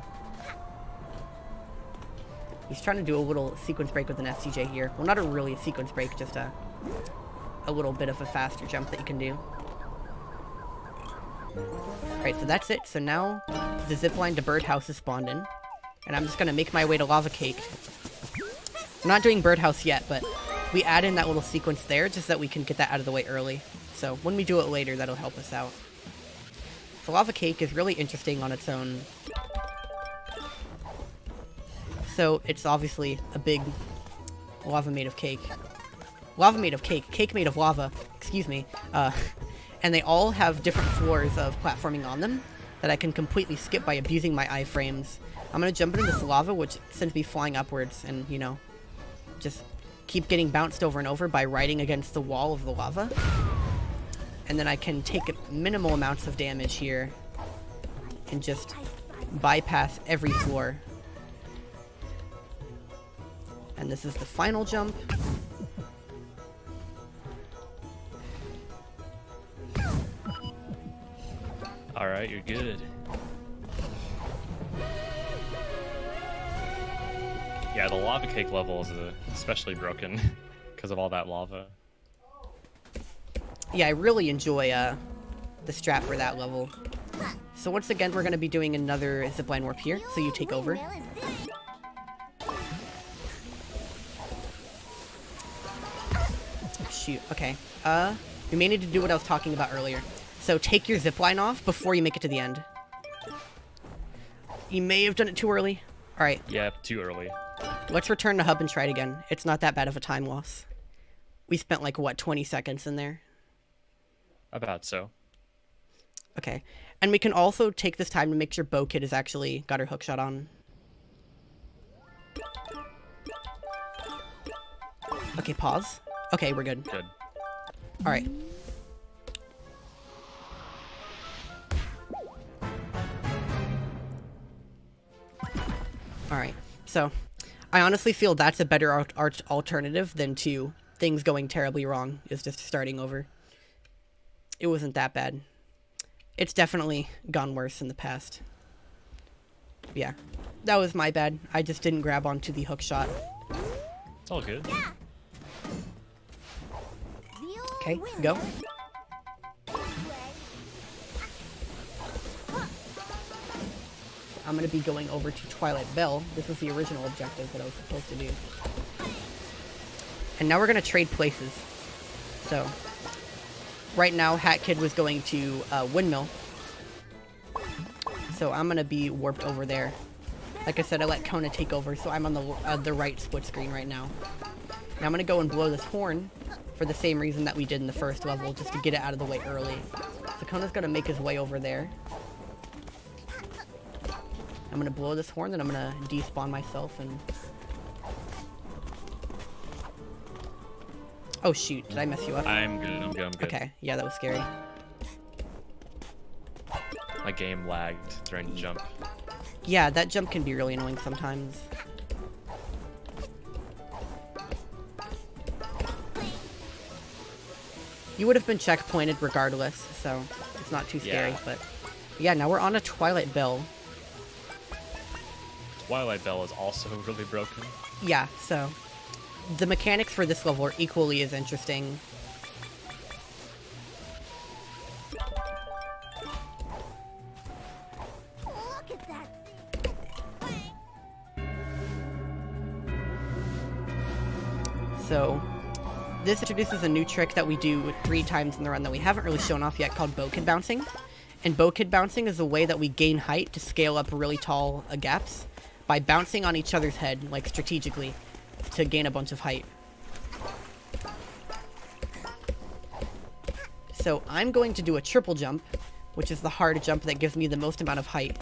He's trying to do a little sequence break with an SCJ here. Well, not really a sequence break, just a little bit of a faster jump that you can do. Alright, so that's it. So now the zipline to Birdhouse is spawned in. And I'm just gonna make my way to Lava Cake. I'm not doing Birdhouse yet, but we add in that little sequence there just so that we can get that out of the way early. So when we do it later, that'll help us out. So Lava Cake is really interesting on its own. So it's obviously a big lava made of cake. Lava made of cake. Cake made of lava. Excuse me. And they all have different floors of platforming on them that I can completely skip by abusing my iframes. I'm going to jump into this lava, which sends me flying upwards and, you know, just keep getting bounced over and over by riding against the wall of the lava. And then I can take minimal amounts of damage here and just bypass every floor. And this is the final jump. Alright, you're good. Yeah, the lava cake level is especially broken because of all that lava. Yeah, I really enjoy the strat for that level. So once again, we're going to be doing another zipline warp here, so you take over. Shoot, okay. We may need to do what I was talking about earlier. So take your zipline off before you make it to the end. You may have done it too early. Alright. Yeah, too early. Let's return to hub and try it again. It's not that bad of a time loss. We spent like, what, 20 seconds in there? About so. Okay. And we can also take this time to make sure Bo Kid has actually got her hookshot on. Okay, pause. Okay, we're good. Good. Alright. Alright, so I honestly feel that's a better alternative than to things going terribly wrong, is just starting over. It wasn't that bad. It's definitely gone worse in the past. Yeah, that was my bad. I just didn't grab onto the hook shot. It's all good. Okay, go. I'm going to be going over to Twilight Bell. This was the original objective that I was supposed to do. And now we're going to trade places. So, right now, Hat Kid was going to Windmill. So I'm going to be warped over there. Like I said, I let Kona take over, so I'm on the right split screen right now. Now I'm going to go and blow this horn for the same reason that we did in the first level, just to get it out of the way early. So Kona's going to make his way over there. I'm going to blow this horn, then I'm going to despawn myself and... Oh shoot, did I mess you up? I'm good. Okay, yeah, that was scary. My game lagged during the jump. Yeah, that jump can be really annoying sometimes. You would have been checkpointed regardless, so it's not too scary, Yeah. but... Yeah, now we're on a Twilight Bell. Twilight Bell is also really broken. Yeah, so... The mechanics for this level are equally as interesting. Look at that. So, this introduces a new trick that we do 3 times in the run that we haven't really shown off yet, called bow kid bouncing. And bow kid bouncing is a way that we gain height to scale up really tall gaps by bouncing on each other's head, like strategically, to gain a bunch of height. So I'm going to do a triple jump, which is the hard jump that gives me the most amount of height,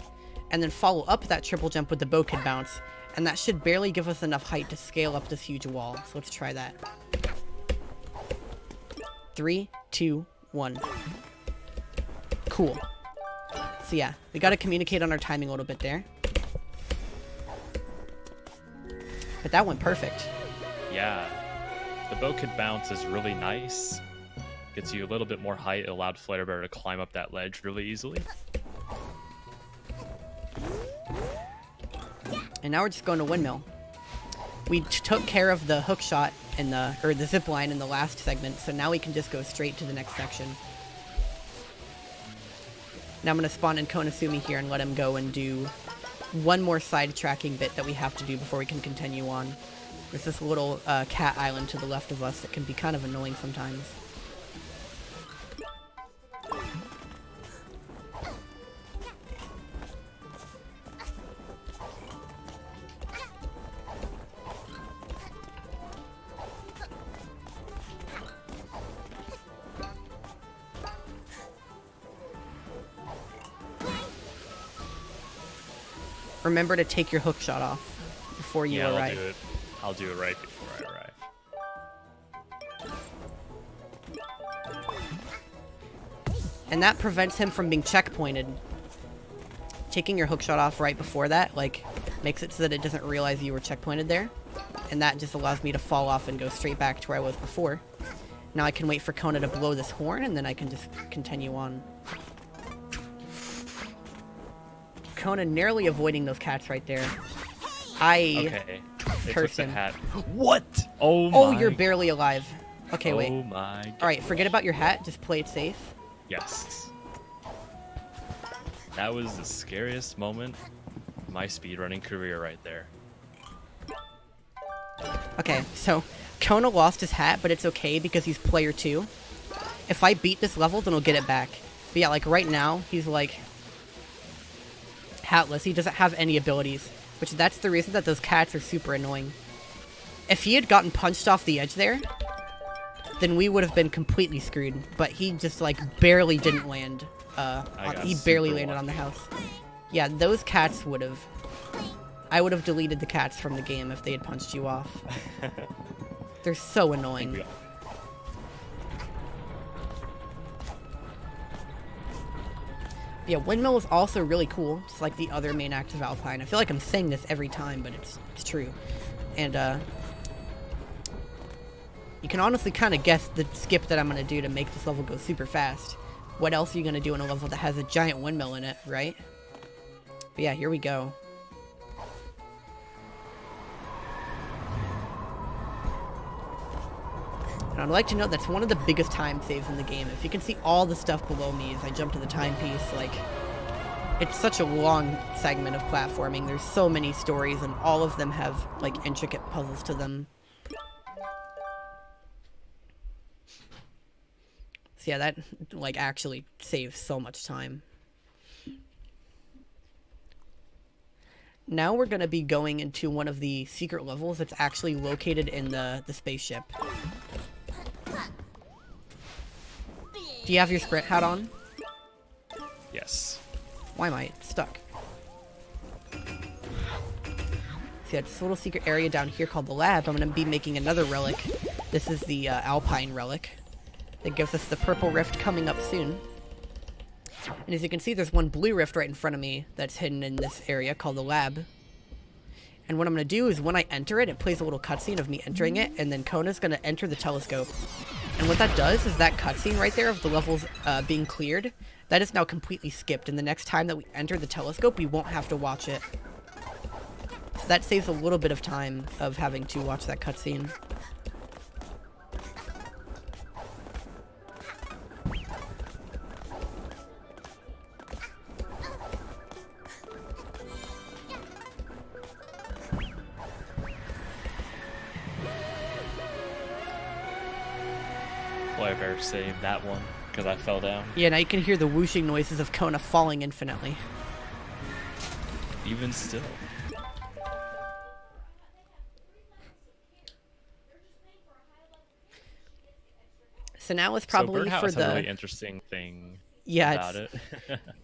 and then follow up that triple jump with the bow kid bounce, and that should barely give us enough height to scale up this huge wall. So let's try that. 3, 2, 1. Cool. So yeah, we gotta communicate on our timing a little bit there. But that went perfect. Yeah. The bow kid bounce is really nice. Gets you a little bit more height. It allowed Flare Bear to climb up that ledge really easily. And now we're just going to Windmill. We took care of the hook shot in the zip line in the last segment, so now we can just go straight to the next section. Now I'm going to spawn in Konasumi here and let him go and do one more side tracking bit that we have to do before we can continue on. There's this little cat island to the left of us that can be kind of annoying sometimes. Remember to take your hook shot off before you Yeah, arrive. I'll do it right before I arrive. And that prevents him from being checkpointed. Taking your hook shot off right before that, like, makes it so that it doesn't realize you were checkpointed there. And that just allows me to fall off and go straight back to where I was before. Now I can wait for Kona to blow this horn, and then I can just continue on. Kona narrowly avoiding those cats right there. Okay. They took Curse the him. hat. What? Oh my. Oh, you're barely alive. Okay, wait. Oh my god. Alright, forget about your hat. Just play it safe. Yes. That was the scariest moment of my speedrunning career right there. Okay, so Kona lost his hat, but it's okay because he's player 2. If I beat this level, then he'll get it back. But yeah, like right now, he's like hatless. He doesn't have any abilities, which that's the reason that those cats are super annoying. If he had gotten punched off the edge there, then we would have been completely screwed. But he just like barely didn't land. He barely landed on the house. Yeah, those cats would have. I would have deleted the cats from the game if they had punched you off. They're so annoying. Yeah, Windmill is also really cool, just like the other main act of Alpine. I feel like I'm saying this every time, but it's true. And you can honestly kind of guess the skip that I'm going to do to make this level go super fast. What else are you going to do in a level that has a giant windmill in it, right? But yeah, here we go. And I'd like to note that's one of the biggest time saves in the game. If you can see all the stuff below me as I jump to the timepiece, like, it's such a long segment of platforming. There's so many stories, and all of them have, like, intricate puzzles to them. So yeah, that like actually saves so much time. Now we're going to be going into one of the secret levels that's actually located in the spaceship. Do you have your sprint hat on? Yes. Why am I stuck? See, it's this little secret area down here called the lab. I'm going to be making another relic. This is the Alpine relic. That gives us the purple rift coming up soon. And as you can see, there's one blue rift right in front of me that's hidden in this area called the lab. And what I'm going to do is when I enter it, it plays a little cutscene of me entering it, and then Kona's going to enter the telescope. And what that does is that cutscene right there of the levels being cleared, that is now completely skipped, and the next time that we enter the telescope, we won't have to watch it. So that saves a little bit of time of having to watch that cutscene. Flare Bear saved that one because I fell down. Yeah, now you can hear the whooshing noises of Kona falling infinitely. Even still. So now it's probably Birdhouse for has the a really interesting thing it's about it.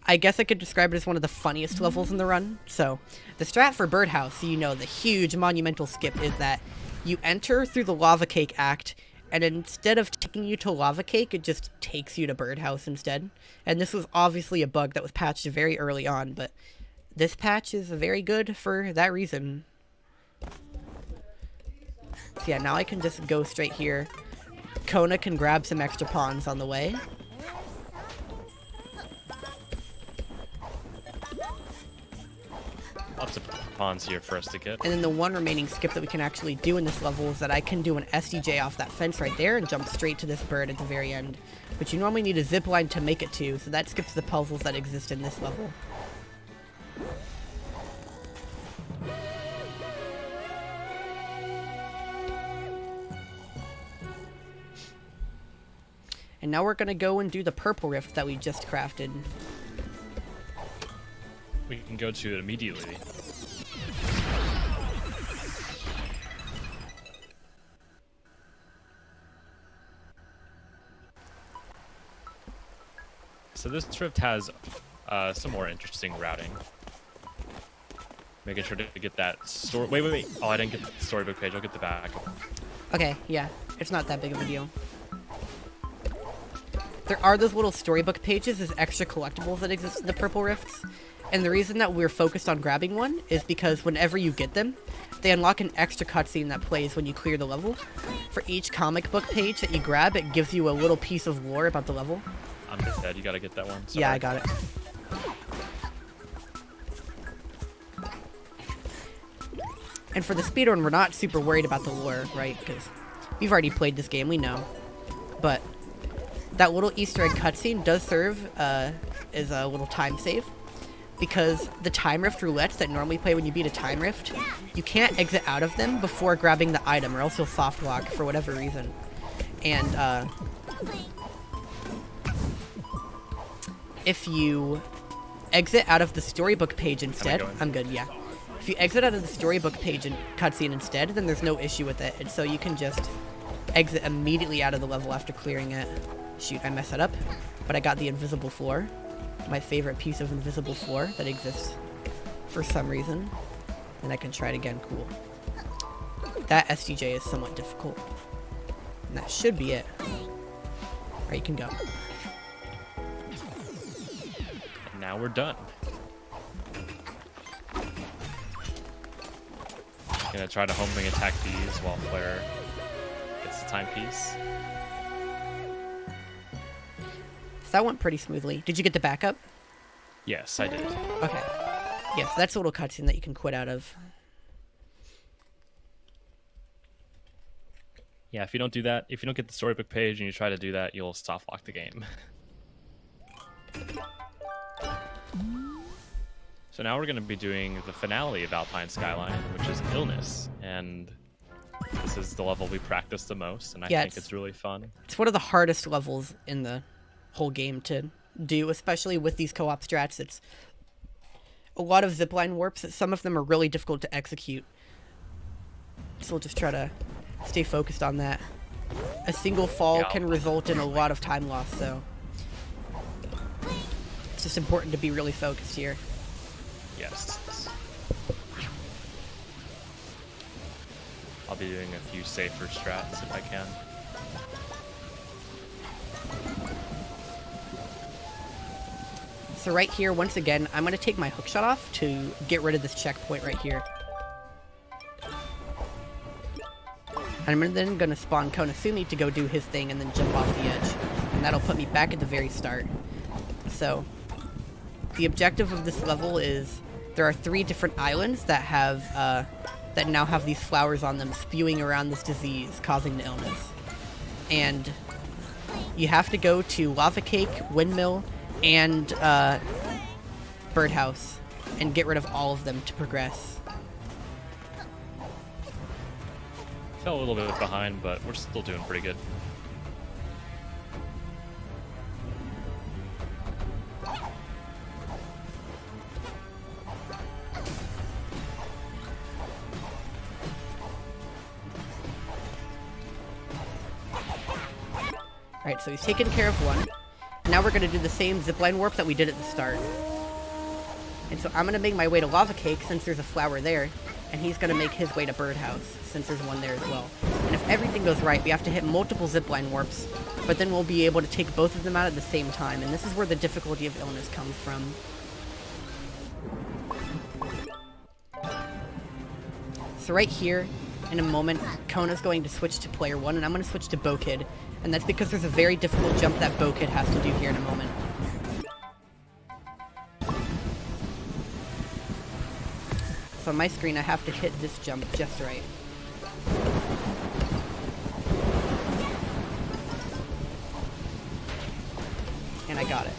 I guess I could describe it as one of the funniest levels in the run. So, the strat for Birdhouse, you know, the huge monumental skip is that you enter through the Lava Cake Act, and instead of taking you to Lava Cake, it just takes you to Birdhouse instead. And this was obviously a bug that was patched very early on, but this patch is very good for that reason. So yeah, now I can just go straight here. Kona can grab some extra pawns on the way. Lots of pawns here for us to get. And then the one remaining skip that we can actually do in this level is that I can do an SDJ off that fence right there and jump straight to this bird at the very end. But you normally need a zip line to make it to, so that skips the puzzles that exist in this level. And now we're going to go and do the purple rift that we just crafted. We can go to it immediately. So this rift has some more interesting routing. Making sure to get that story. Wait. Oh, I didn't get the storybook page. I'll get the back. Okay, yeah. It's not that big of a deal. There are those little storybook pages as extra collectibles that exist in the purple rifts. And the reason that we're focused on grabbing one is because whenever you get them, they unlock an extra cutscene that plays when you clear the level. For each comic book page that you grab, it gives you a little piece of lore about the level. I'm dead. You gotta get that one. Sorry. Yeah, I got it. And for the speedrun, we're not super worried about the lore, right? Because we've already played this game, we know. But that little Easter egg cutscene does serve as a little time save. Because the time rift roulettes that normally play when you beat a time rift, you can't exit out of them before grabbing the item, or else you'll soft lock for whatever reason. And if you exit out of the storybook page instead, I'm good, yeah. If you exit out of the storybook page and cutscene instead, then there's no issue with it, and so you can just exit immediately out of the level after clearing it. Shoot, I messed it up, but I got the invisible floor. My favorite piece of invisible floor that exists for some reason. And I can try it again, cool. That SDJ is somewhat difficult. And that should be it. Alright, you can go. And now we're done. Gonna try to homing attack these while Flare gets the timepiece. So that went pretty smoothly. Did you get the backup? Yes, I did. Okay. Yes, that's a little cutscene that you can quit out of. Yeah, if you don't do that, if you don't get the storybook page and you try to do that, you'll soft lock the game. So now we're going to be doing the finale of Alpine Skyline, which is Illness, and this is the level we practice the most, and I think it's really fun. It's one of the hardest levels in the whole game to do, especially with these co-op strats. It's a lot of zipline warps. Some of them are really difficult to execute. So we'll just try to stay focused on that. A single fall can result in a lot of time loss, so it's just important to be really focused here. Yes. I'll be doing a few safer strats if I can. So right here, once again, I'm going to take my hookshot off to get rid of this checkpoint right here. And I'm then going to spawn Konasumi to go do his thing and then jump off the edge. And that'll put me back at the very start. So, the objective of this level is there are 3 different islands that have, that now have these flowers on them spewing around this disease causing the illness. And you have to go to Lava Cake, Windmill, and Birdhouse and get rid of all of them to progress. Fell a little bit behind, but we're still doing pretty good. Alright, so he's taken care of one. Now we're going to do the same zipline warp that we did at the start. And so I'm going to make my way to Lava Cake since there's a flower there. And he's going to make his way to Birdhouse since there's one there as well. And if everything goes right, we have to hit multiple zipline warps. But then we'll be able to take both of them out at the same time. And this is where the difficulty of illness comes from. So right here, in a moment, Kona's going to switch to player 1, and I'm going to switch to Bo-Kid. And that's because there's a very difficult jump that Bo-Kid has to do here in a moment. So on my screen, I have to hit this jump just right. And I got it.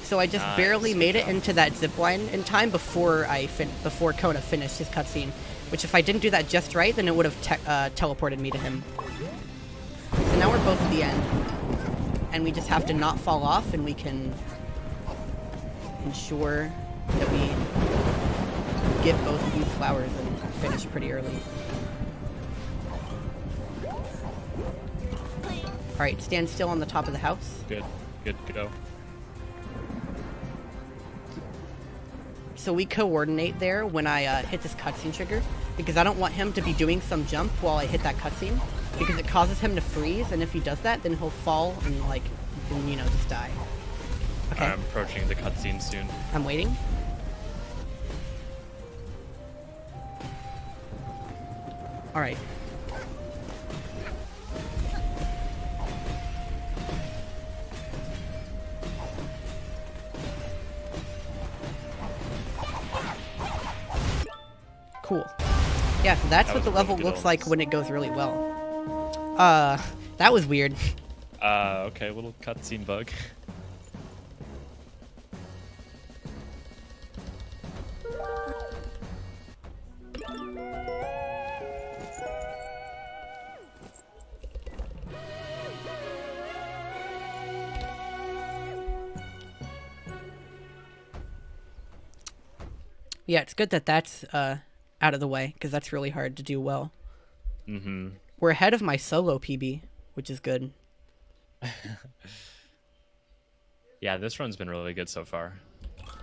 So I just barely made it into that zipline in time before before Kona finished his cutscene. Which if I didn't do that just right, then it would have teleported me to him. So now we're both at the end. And we just have to not fall off, and we can ensure that we get both of these flowers and finish pretty early. Alright, stand still on the top of the house. Good to go. So we coordinate there when I hit this cutscene trigger, because I don't want him to be doing some jump while I hit that cutscene, because it causes him to freeze, and if he does that, then he'll fall and, like, you know, just die. Okay. I'm approaching the cutscene soon. I'm waiting. Alright. Cool. Yeah, so that's what the level looks like when it goes really well. That was weird. Okay, little cutscene bug. Yeah, it's good that that's out of the way, because that's really hard to do well. Mm-hmm. We're ahead of my solo PB, which is good. Yeah, this run's been really good so far.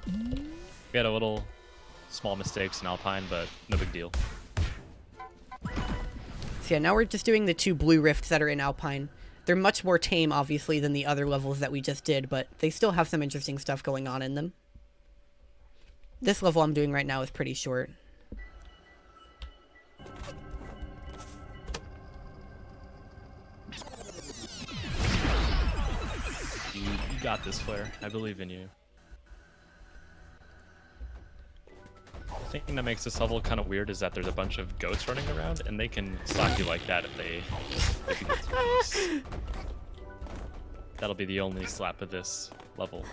We had a little small mistakes in Alpine, but no big deal. So yeah, now we're just doing the 2 blue rifts that are in Alpine. They're much more tame, obviously, than the other levels that we just did, but they still have some interesting stuff going on in them. This level I'm doing right now is pretty short. You got this, Flare. I believe in you. The thing that makes this level kind of weird is that there's a bunch of goats running around, and they can stalk you like that if you get too close. That'll be the only slap of this level.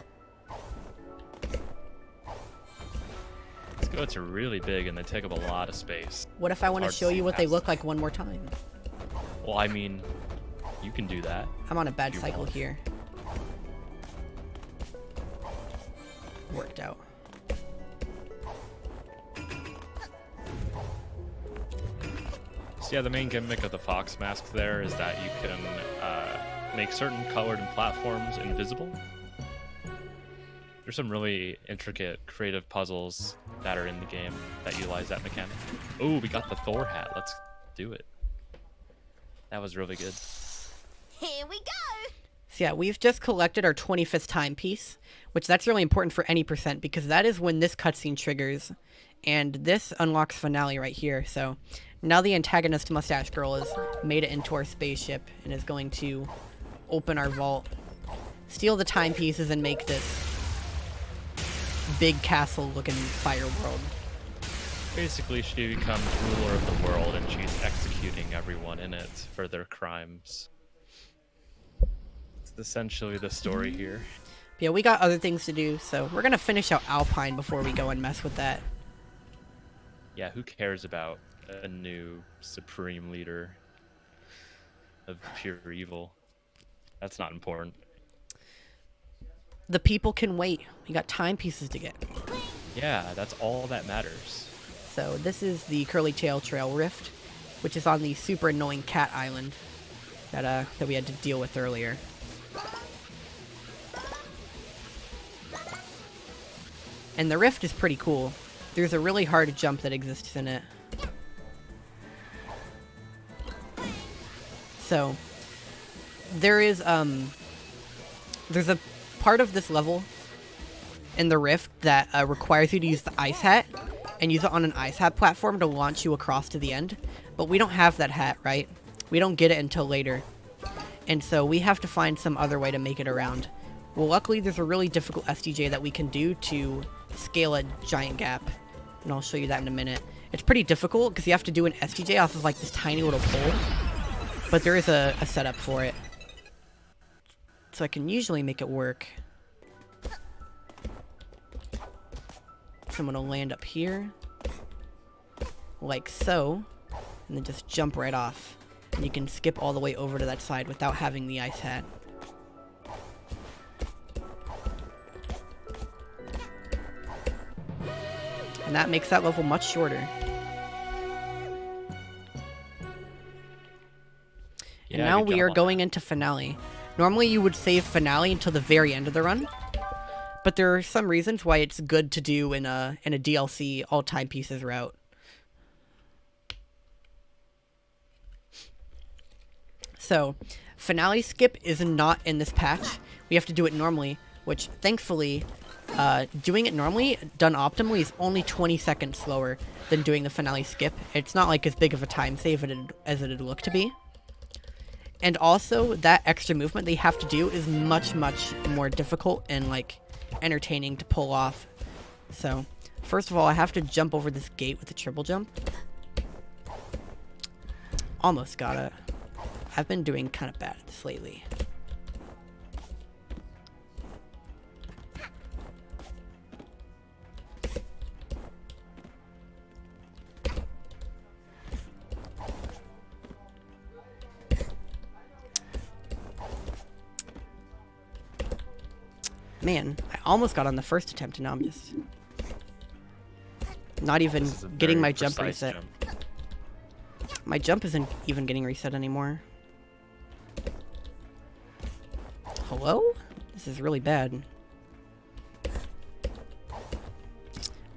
These goats are really big, and they take up a lot of space. What if I want to show you what they look like one more time? Well, I mean, you can do that. I'm on a bad cycle here. worked out. So yeah, the main gimmick of the fox mask there is that you can make certain colored platforms invisible. There's some really intricate, creative puzzles that are in the game that utilize that mechanic. Oh, we got the Thor hat. Let's do it. That was really good. Here we go. So yeah, we've just collected our 25th timepiece, which that's really important for any percent because that is when this cutscene triggers, and this unlocks finale right here. So now the antagonist Mustache Girl has made it into our spaceship and is going to open our vault, steal the timepieces, and make this big castle-looking fire world. Basically, she becomes ruler of the world, and she's executing everyone in it for their crimes. It's essentially the story here. But yeah, we got other things to do, so we're gonna finish out Alpine before we go and mess with that. Yeah, who cares about a new supreme leader of pure evil? That's not important. The people can wait. We got timepieces to get. Yeah, that's all that matters. So this is the Curly Tail Trail Rift, which is on the super annoying cat island that we had to deal with earlier. And the rift is pretty cool. There's a really hard jump that exists in it. So there is there's a part of this level in the rift that requires you to use the ice hat and use it on an ice hat platform to launch you across to the end. But we don't have that hat, right? We don't get it until later. And so we have to find some other way to make it around. Well, luckily there's a really difficult SDJ that we can do to scale a giant gap. And I'll show you that in a minute. It's pretty difficult because you have to do an SDJ off of like this tiny little pole. But there is a setup for it. So I can usually make it work. So I'm gonna land up here. Like so. And then just jump right off. And you can skip all the way over to that side without having the ice hat. And that makes that level much shorter. And now we are going into finale. Normally you would save finale until the very end of the run. But there are some reasons why it's good to do in a DLC all timepieces route. So, finale skip is not in this patch. We have to do it normally, which thankfully, doing it normally, done optimally, is only 20 seconds slower than doing the finale skip. It's not like as big of a time save as it'd look to be. And also, that extra movement they have to do is much, much more difficult and, like, entertaining to pull off. So, first of all, I have to jump over this gate with a triple jump. Almost got it. I've been doing kind of bad at this lately. Man, I almost got on the first attempt and now I'm just not even getting my jump reset. My jump isn't even getting reset anymore. Hello? This is really bad.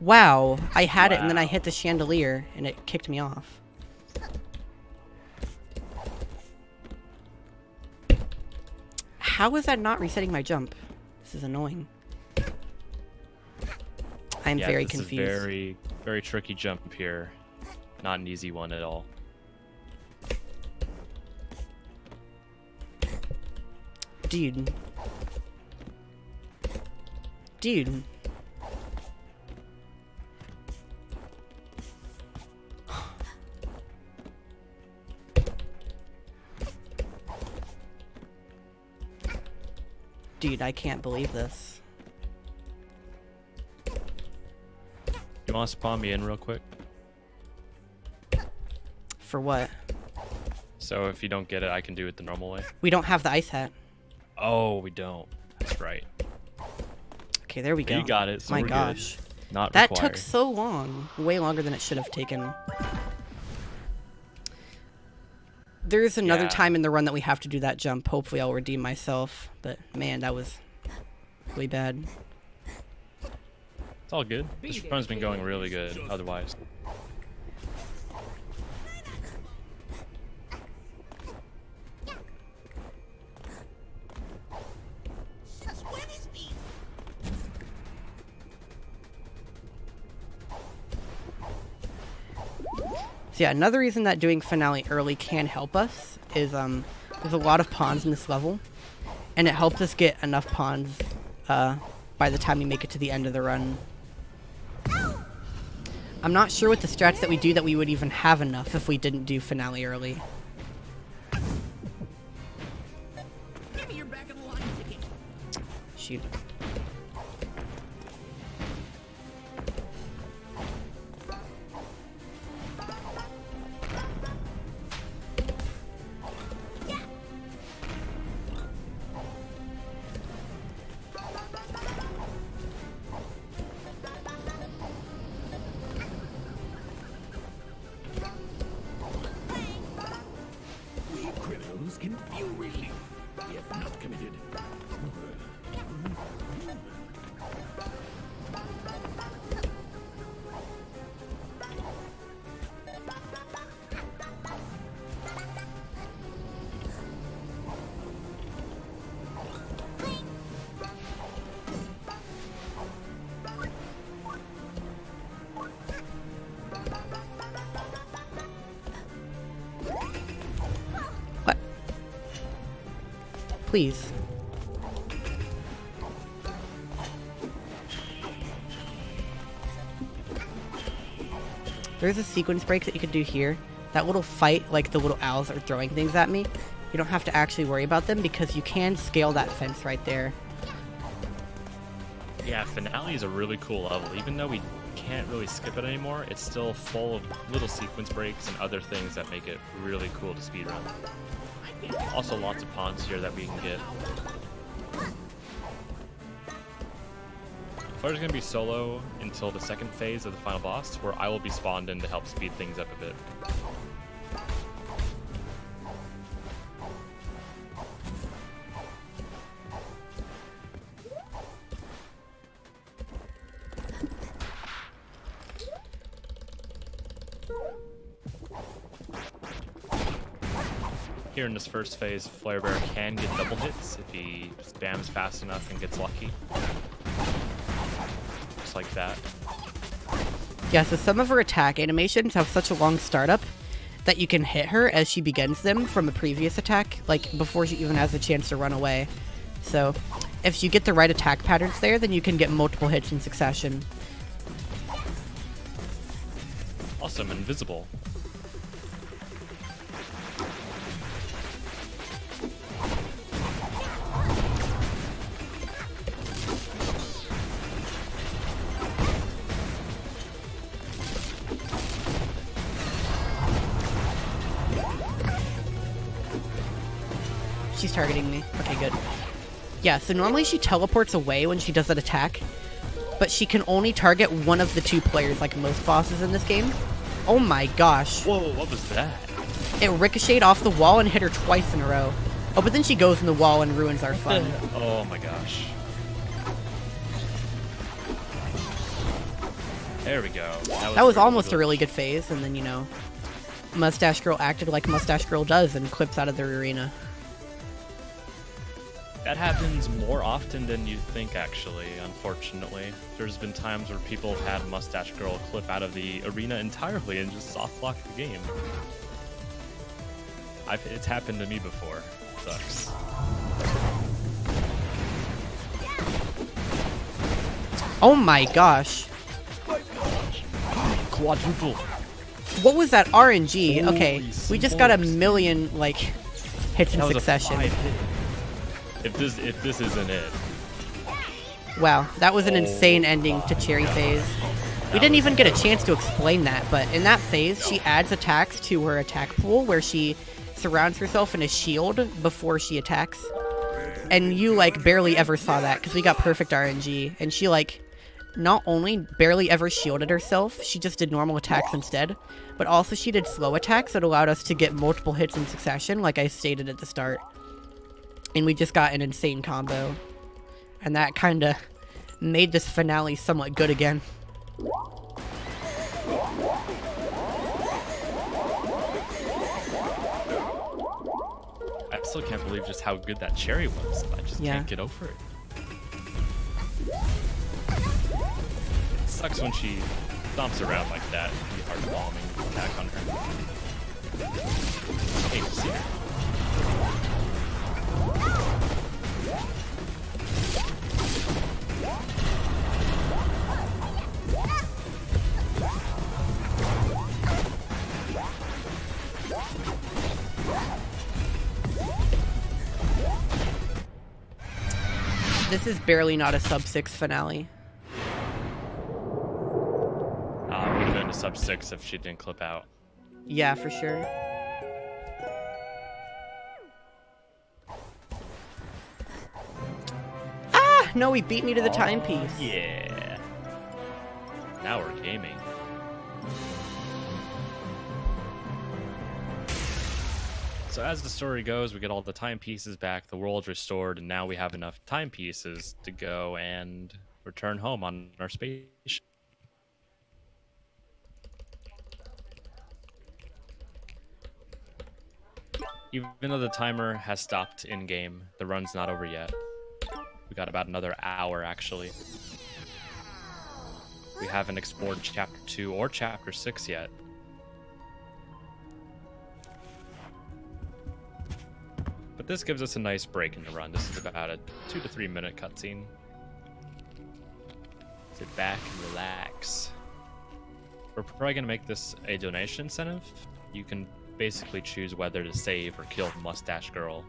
Wow, I had it and then I hit the chandelier and it kicked me off. How is that not resetting my jump? This is annoying. I'm very confused. This is very, very tricky jump here. Not an easy one at all. Dude. Dude. Dude, I can't believe this. You want to spawn me in real quick? For what? So if you don't get it, I can do it the normal way. We don't have the ice hat. Oh, we don't. That's right. Okay, there we go. You got it. So My we're gosh. Good. Not That required. took so long. Way longer than it should have taken. There's another Yeah. time in the run that we have to do that jump. Hopefully I'll redeem myself. But man, that was really bad. It's all good. This run's been going really good otherwise. Just win his beat. So yeah, another reason that doing finale early can help us is there's a lot of pawns in this level, and it helps us get enough pawns by the time we make it to the end of the run. I'm not sure with the strats that we do that we would even have enough if we didn't do finale early. Give me your back of the line ticket. Shoot. We criminals can feel relief if not committed. What? Please. There's a sequence break that you could do here. That little fight, like the little owls are throwing things at me, you don't have to actually worry about them because you can scale that fence right there. Yeah, finale is a really cool level. Even though we can't really skip it anymore, it's still full of little sequence breaks and other things that make it really cool to speedrun. Also lots of pawns here that we can get. Flair's going to be solo until the second phase of the final boss, where I will be spawned in to help speed things up a bit. Here in this first phase, Flare Bear can get double hits if he spams fast enough and gets lucky. Just like that. Yeah, so some of her attack animations have such a long startup that you can hit her as she begins them from a previous attack, like before she even has a chance to run away. So if you get the right attack patterns there, then you can get multiple hits in succession. Awesome, invisible. She's targeting me. Okay, good. Yeah, so normally she teleports away when she does that attack, but she can only target one of the two players like most bosses in this game. Oh my gosh. Whoa, what was that? It ricocheted off the wall and hit her twice in a row. Oh, but then she goes in the wall and ruins our fun. Oh my gosh. There we go. That was almost a really good phase, and then, you know, Mustache Girl acted like Mustache Girl does and clips out of their arena. That happens more often than you'd think, actually, unfortunately. There's been times where people have had Mustache Girl clip out of the arena entirely and just soft block the game. It's happened to me before. Sucks. Oh my gosh. Quadruple. What was that RNG? Holy Okay, we just got a smokes. million, like, hits in That was a succession. 5-hit. If this isn't it. Wow, that was an Oh insane ending to Cherry phase. We didn't even get a chance to explain that, but in that phase, she adds attacks to her attack pool where she surrounds herself in a shield before she attacks. And you, like, barely ever saw that because we got perfect RNG. And she, like, not only barely ever shielded herself, she just did normal attacks instead, but also she did slow attacks that allowed us to get multiple hits in succession, like I stated at the start. And we just got an insane combo. And that kind of made this finale somewhat good again. I still can't believe just how good that cherry was. I just Yeah. can't get over it. It sucks when she stomps around like that. It'd be hard bombing attack on her. I hate to see her. This is barely not a sub-6 finale. Would have been a sub 6 if she didn't clip out. Yeah, for sure. Ah! No, he beat me to the timepiece. Yeah. Now we're gaming. So as the story goes, we get all the timepieces back, the world's restored, and now we have enough timepieces to go and return home on our spaceship. Even though the timer has stopped in-game, the run's not over yet. We got about another hour, actually. We haven't explored Chapter 2 or Chapter 6 yet. But this gives us a nice break in the run. This is about a 2 to 3 minute cutscene. Sit back and relax. We're probably going to make this a donation incentive. You can basically choose whether to save or kill Mustache Girl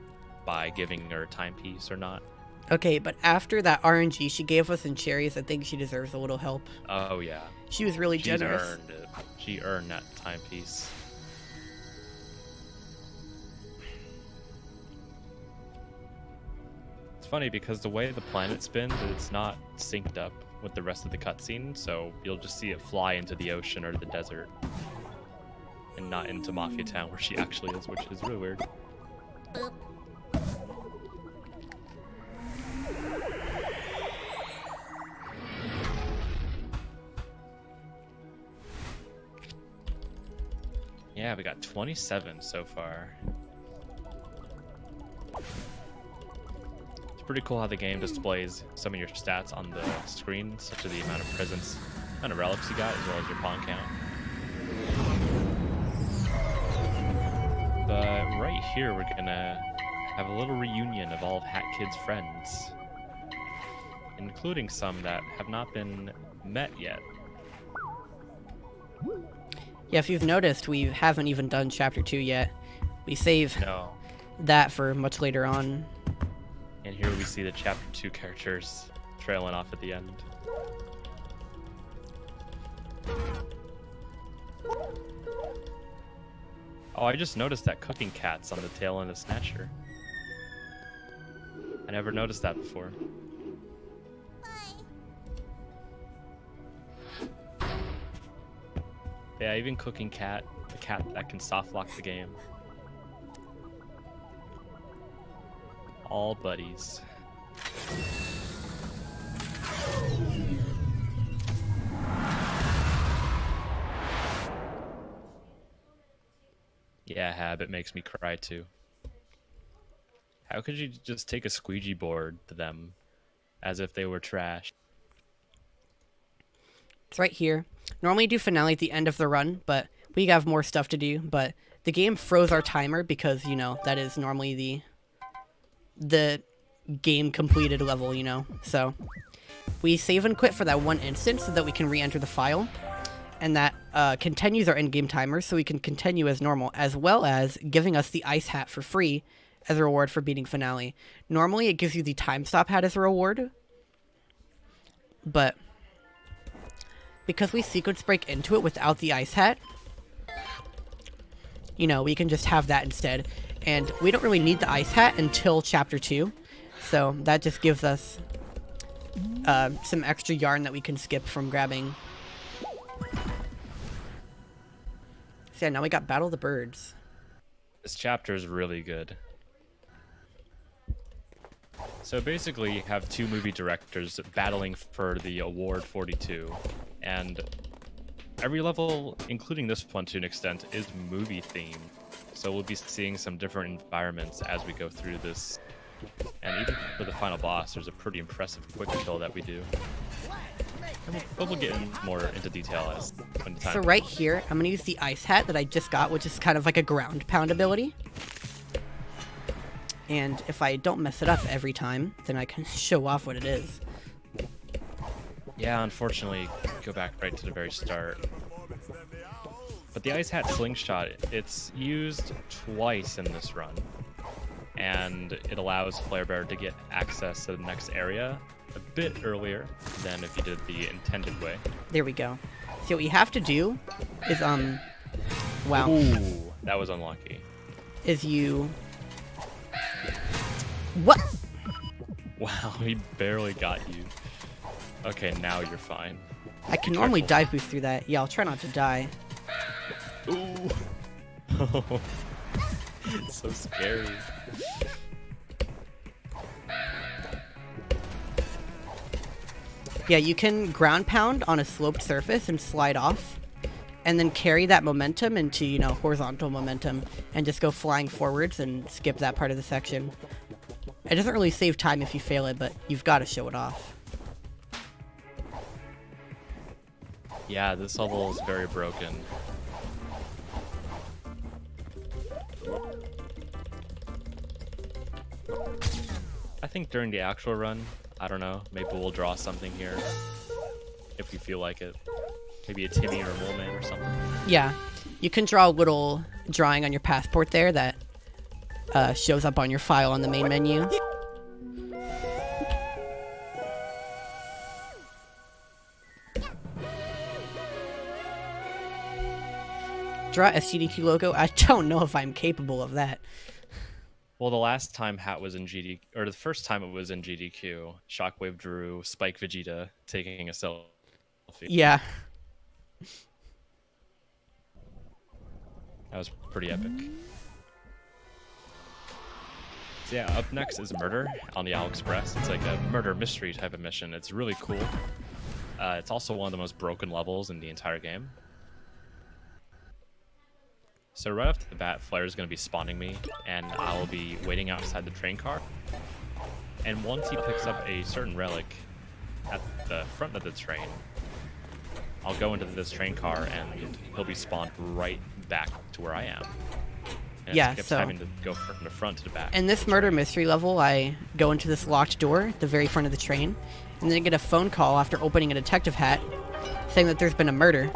by giving her a timepiece or not. Okay, but after that RNG she gave us in cherries, I think she deserves a little help. Oh, yeah. She was really She's generous. earned it. She earned that timepiece. It's funny because the way the planet spins, it's not synced up with the rest of the cutscene, so you'll just see it fly into the ocean or the desert, and not into Mafia Town where she actually is, which is really weird. Yeah, we got 27 so far. It's pretty cool how the game displays some of your stats on the screen, such as the amount of presents, amount of relics you got, as well as your pawn count. But right here, we're gonna have a little reunion of all of Hat Kid's friends, including some that have not been met yet. Yeah, if you've noticed, we haven't even done Chapter 2 yet. We save No. that for much later on. And here we see the Chapter 2 characters trailing off at the end. Oh, I just noticed that cooking cat's on the tail end of Snatcher. I never noticed that before. Yeah, even cooking cat, the cat that can soft lock the game. All buddies. Yeah, Hab, it makes me cry too. How could you just take a squeegee board to them as if they were trash? It's right here. Normally do finale at the end of the run, but we have more stuff to do. But the game froze our timer because, you know, that is normally the game completed level, you know. So we save and quit for that one instance so that we can re-enter the file. And that continues our in-game timer so we can continue as normal, as well as giving us the ice hat for free as a reward for beating finale. Normally it gives you the time stop hat as a reward, but because we sequence break into it without the ice hat, you know, we can just have that instead. And we don't really need the ice hat until Chapter 2. So that just gives us some extra yarn that we can skip from grabbing. So yeah, now we got Battle of the Birds. This chapter is really good. So basically, you have two movie directors battling for the Award 42, and every level, including this one to an extent, is movie themed. So we'll be seeing some different environments as we go through this. And even for the final boss, there's a pretty impressive quick kill that we do. But we'll get more into detail as when the time. So right here, I'm going to use the Ice Hat that I just got, which is kind of like a ground pound ability. And if I don't mess it up every time, then I can show off what it is. Yeah, unfortunately, go back right to the very start. But the Ice Hat Slingshot, it's used twice in this run. And it allows Flarebear to get access to the next area a bit earlier than if you did the intended way. There we go. So what you have to do is, wow. Ooh, that was unlucky. Is you... What? Wow, he barely got you. Okay, now you're fine. I can normally dive boost through that. Yeah, I'll try not to die. Ooh. It's so scary. Yeah, you can ground pound on a sloped surface and slide off, and then carry that momentum into, you know, horizontal momentum, and just go flying forwards and skip that part of the section. It doesn't really save time if you fail it, but you've got to show it off. Yeah, this level is very broken. I think during the actual run, I don't know, maybe we'll draw something here if we feel like it. Maybe a Timmy or a Mole Man or something. Yeah, you can draw a little drawing on your passport there that shows up on your file on the main menu. Draw SGDQ logo? I don't know if I'm capable of that. Well, the last time Hat was in GDQ, or the first time it was in GDQ, Shockwave drew Spike Vegeta taking a selfie. Yeah. That was pretty epic. So yeah, up next is Murder on the Owl Express. It's like a murder mystery type of mission. It's really cool. It's also one of the most broken levels in the entire game. So right off the bat, Flare is going to be spawning me, and I will be waiting outside the train car. And once he picks up a certain relic at the front of the train, I'll go into this train car, and he'll be spawned right back to where I am. And Yeah, it's so having to go from the front to the back. in this murder mystery level, I go into this locked door at the very front of the train, and then I get a phone call after opening a detective hat saying that there's been a murder.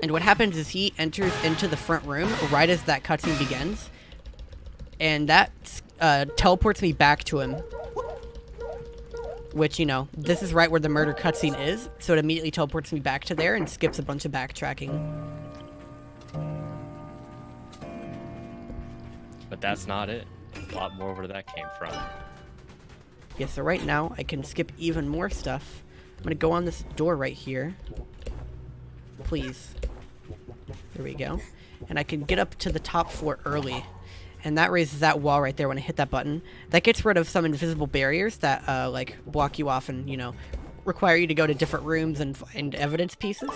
And what happens is he enters into the front room right as that cutscene begins, and that teleports me back to him. Which, you know, this is right where the murder cutscene is, so it immediately teleports me back to there and skips a bunch of backtracking. But that's not it. A lot more where that came from. Yeah, so right now I can skip even more stuff. I'm gonna go on this door right here. Please. There we go. And I can get up to the top floor early. And that raises that wall right there when I hit that button. That gets rid of some invisible barriers that, like, block you off and, you know, require you to go to different rooms and find evidence pieces.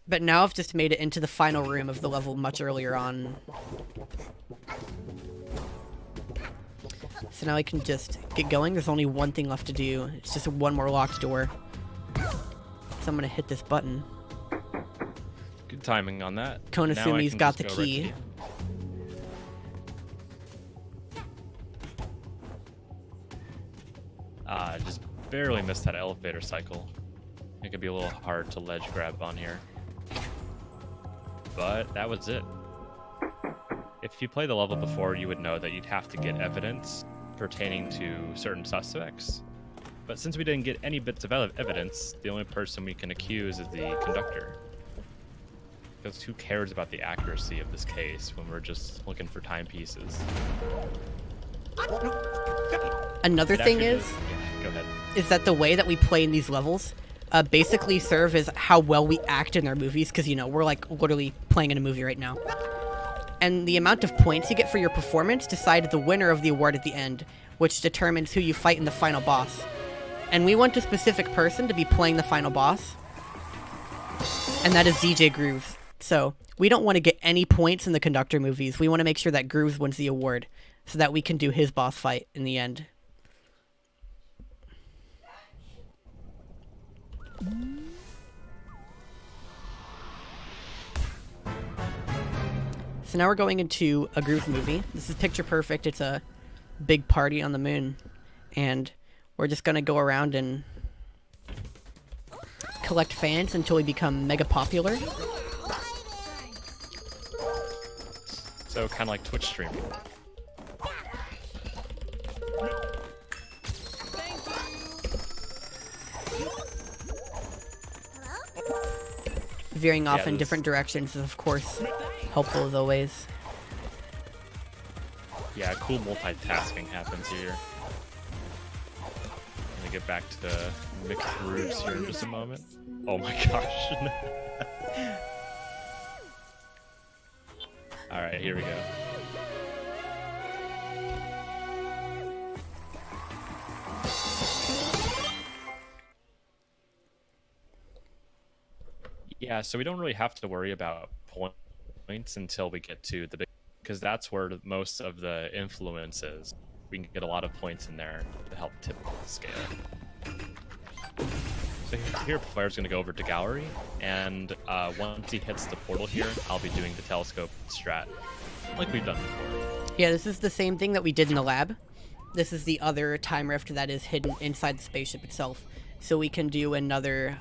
But now I've just made it into the final room of the level much earlier on. So now I can just get going. There's only one thing left to do. It's just one more locked door. So I'm gonna hit this button. Good timing on that. Konasumi's got the key. Just barely missed that elevator cycle. It could be a little hard to ledge grab on here. But that was it. If you played the level before, you would know that you'd have to get evidence pertaining to certain suspects. But since we didn't get any bits of evidence, the only person we can accuse is the conductor. Because who cares about the accuracy of this case when we're just looking for timepieces? Another thing is Yeah, go ahead. that the way that we play in these levels basically serve as how well we act in our movies, because, you know, we're like literally playing in a movie right now. And the amount of points you get for your performance decide the winner of the award at the end, which determines who you fight in the final boss. And we want a specific person to be playing the final boss, and that is DJ Grooves. So we don't want to get any points in the Conductor movies. We want to make sure that Grooves wins the award so that we can do his boss fight in the end. So now we're going into a Grooves movie. This is picture perfect. It's a big party on the moon. And we're just going to go around and collect fans until we become mega popular. So kind of like Twitch streaming. Veering off in this- different directions is, of course, helpful as always. Yeah, cool multitasking happens here. I'm gonna get back to the mixed groups here in just a moment. Oh my gosh. Alright, here we go. Yeah, so we don't really have to worry about points until we get to the big, because that's where most of the influence is. We can get a lot of points in there to help tip the scale. So here, Flair's going to go over to Gallery, and once he hits the portal here, I'll be doing the telescope strat, like we've done before. Yeah, this is the same thing that we did in the lab. This is the other time rift that is hidden inside the spaceship itself. So we can do another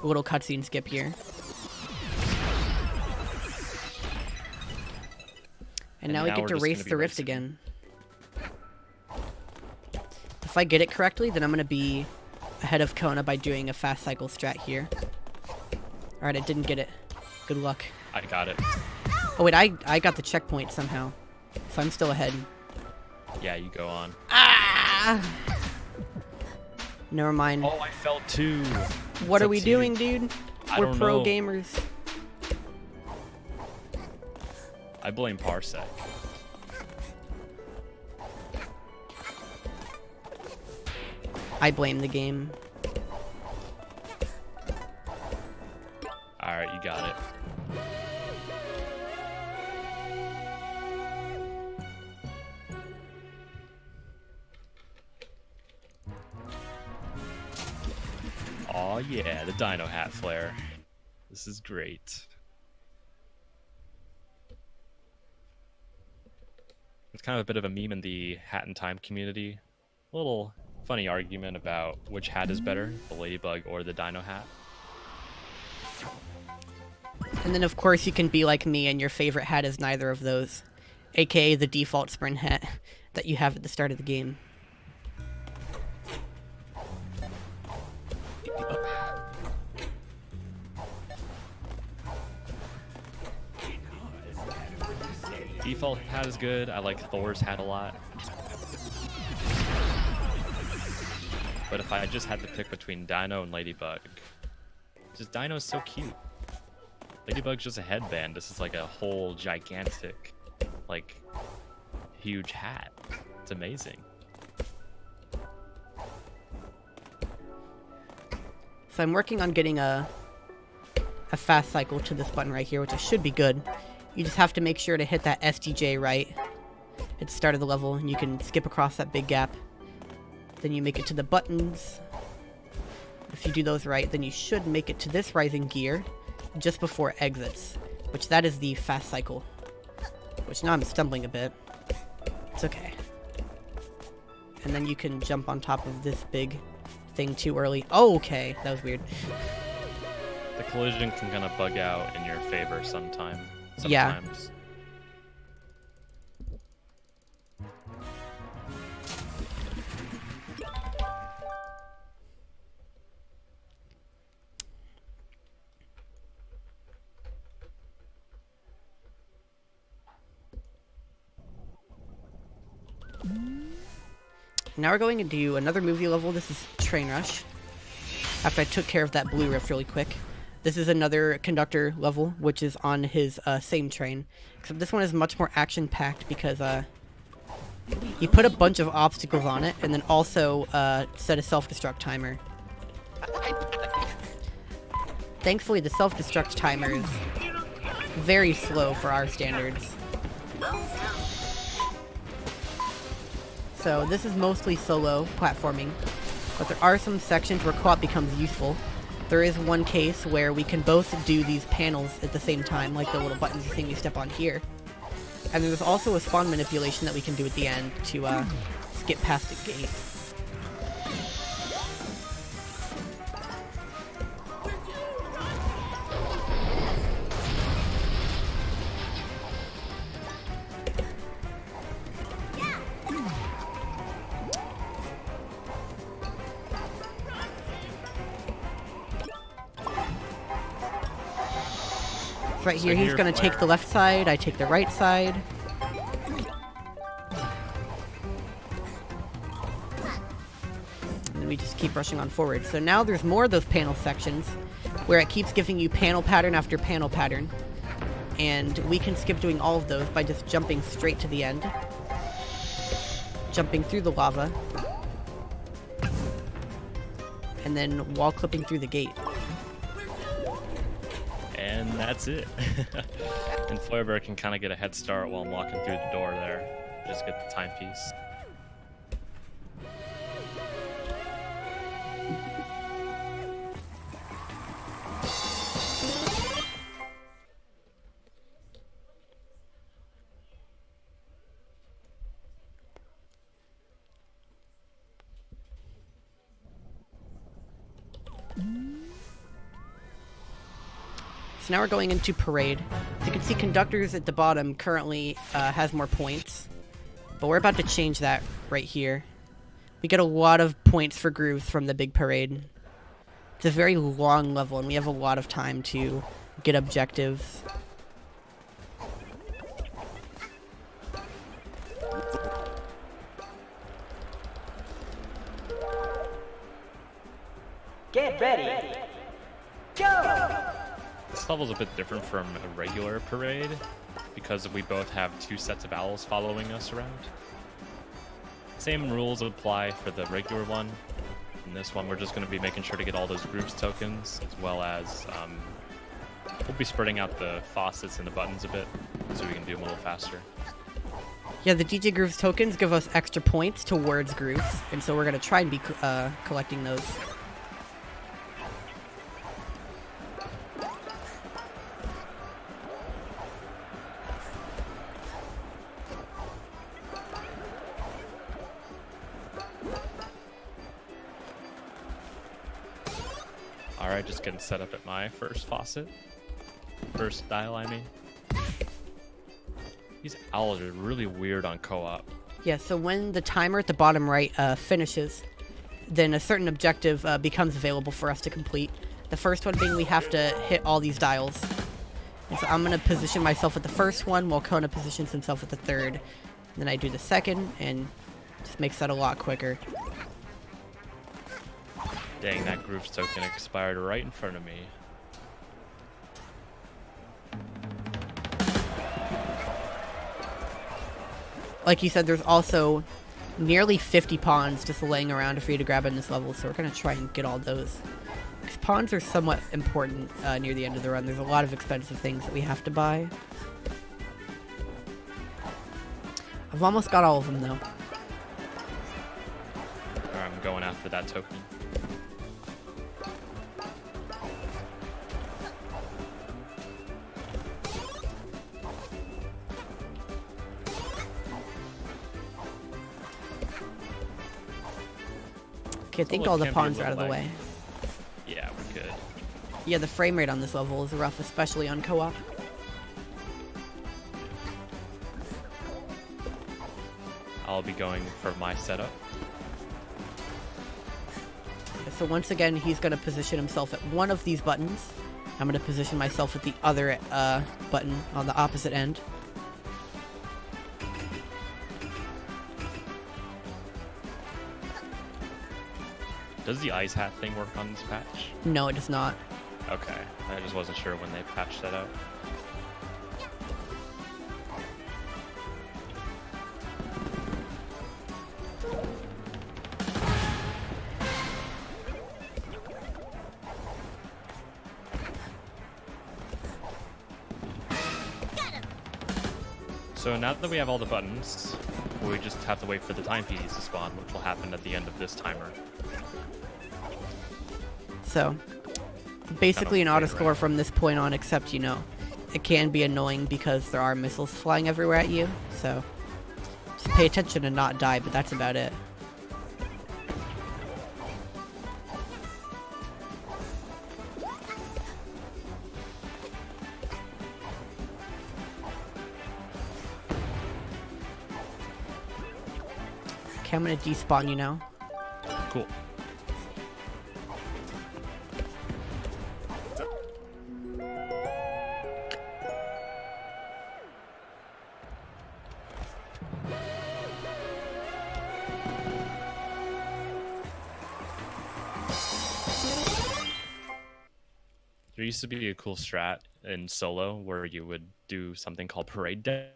little cutscene skip here. And now we now get we're to just race gonna be the rift racing. again. If I get it correctly, then I'm going to be ahead of Kona by doing a fast cycle strat here. Alright, I didn't get it. Good luck. I got it. Oh wait, I got the checkpoint somehow. So I'm still ahead. Yeah, you go on. Ah! Never mind. Oh, I fell too. What It's are up we to you. doing, dude? I We're don't pro know. gamers. I blame Parsec. I blame the game. Alright, you got it. Aw yeah, the Dino Hat Flare. This is great. It's kind of a bit of a meme in the Hat in Time community. A little funny argument about which hat is better, the Ladybug or the Dino Hat. And then of course you can be like me and your favorite hat is neither of those. AKA the default sprint hat that you have at the start of the game. Default hat is good. I like Thor's hat a lot. But if I just had to pick between Dino and Ladybug, just Dino's so cute. Ladybug's just a headband. This is like a whole gigantic, like, huge hat. It's amazing. So I'm working on getting a fast cycle to this button right here, which should be good. You just have to make sure to hit that SDJ right at the start of the level, and you can skip across that big gap. Then you make it to the buttons. If you do those right, then you should make it to this rising gear just before exits, which that is the fast cycle. Which now I'm stumbling a bit. It's okay. And then you can jump on top of this big thing too early. Oh, okay. That was weird. The collision can kind of bug out in your favor sometimes. Yeah. Now we're going to do another movie level. This is Train Rush. After I took care of that blue rift really quick. This is another conductor level, which is on his same train. Except this one is much more action-packed because he put a bunch of obstacles on it and then also set a self-destruct timer. Thankfully, the self-destruct timer is very slow for our standards. So this is mostly solo platforming, but there are some sections where co-op becomes useful. There is one case where we can both do these panels at the same time, like the little buttons you see me step on here. And there's also a spawn manipulation that we can do at the end to skip past a gate. Right here, he's gonna take the left side, I take the right side. And then we just keep rushing on forward. So now there's more of those panel sections where it keeps giving you panel pattern after panel pattern. And we can skip doing all of those by just jumping straight to the end. Jumping through the lava. And then wall clipping through the gate. And that's it. And Feuerberg can kind of get a head start while I'm walking through the door there. Just get the timepiece. So now we're going into Parade. As you can see, Conductors at the bottom currently has more points. But we're about to change that right here. We get a lot of points for grooves from the big Parade. It's a very long level, and we have a lot of time to get objectives. Get ready. Go! This level's a bit different from a regular parade because we both have two sets of owls following us around. Same rules apply for the regular one. In this one, we're just going to be making sure to get all those groups tokens, as well as we'll be spreading out the faucets and the buttons a bit so we can do them a little faster. Yeah, the DJ Grooves tokens give us extra points towards grooves, and so we're going to try and be collecting those. Alright, just getting set up at my first faucet. First dial, I mean. These owls are really weird on co-op. Yeah, so when the timer at the bottom right finishes, then a certain objective becomes available for us to complete. The first one being we have to hit all these dials. And so I'm going to position myself at the first one while Kona positions himself at the third. And then I do the second, and just makes that a lot quicker. Dang, that group's token expired right in front of me. Like you said, there's also nearly 50 pawns just laying around for you to grab in this level, so we're going to try and get all those. Because pawns are somewhat important near the end of the run. There's a lot of expensive things that we have to buy. I've almost got all of them, though. Alright, I'm going after that token. Okay, I think all the pawns are out of the way. Yeah, we're good. Yeah, the frame rate on this level is rough, especially on co-op. I'll be going for my setup. So once again, he's going to position himself at one of these buttons. I'm going to position myself at the other button on the opposite end. Does the ice hat thing work on this patch? No, it does not. Okay, I just wasn't sure when they patched that out. So now that we have all the buttons, we just have to wait for the timepieces to spawn, which will happen at the end of this timer. So, basically an Kind of auto-score from this point on, except, you know, it can be annoying because there are missiles flying everywhere at you, so just pay attention and not die, but that's about it. Okay, I'm gonna despawn you now. Cool. There used to be a cool strat in solo where you would do something called parade death.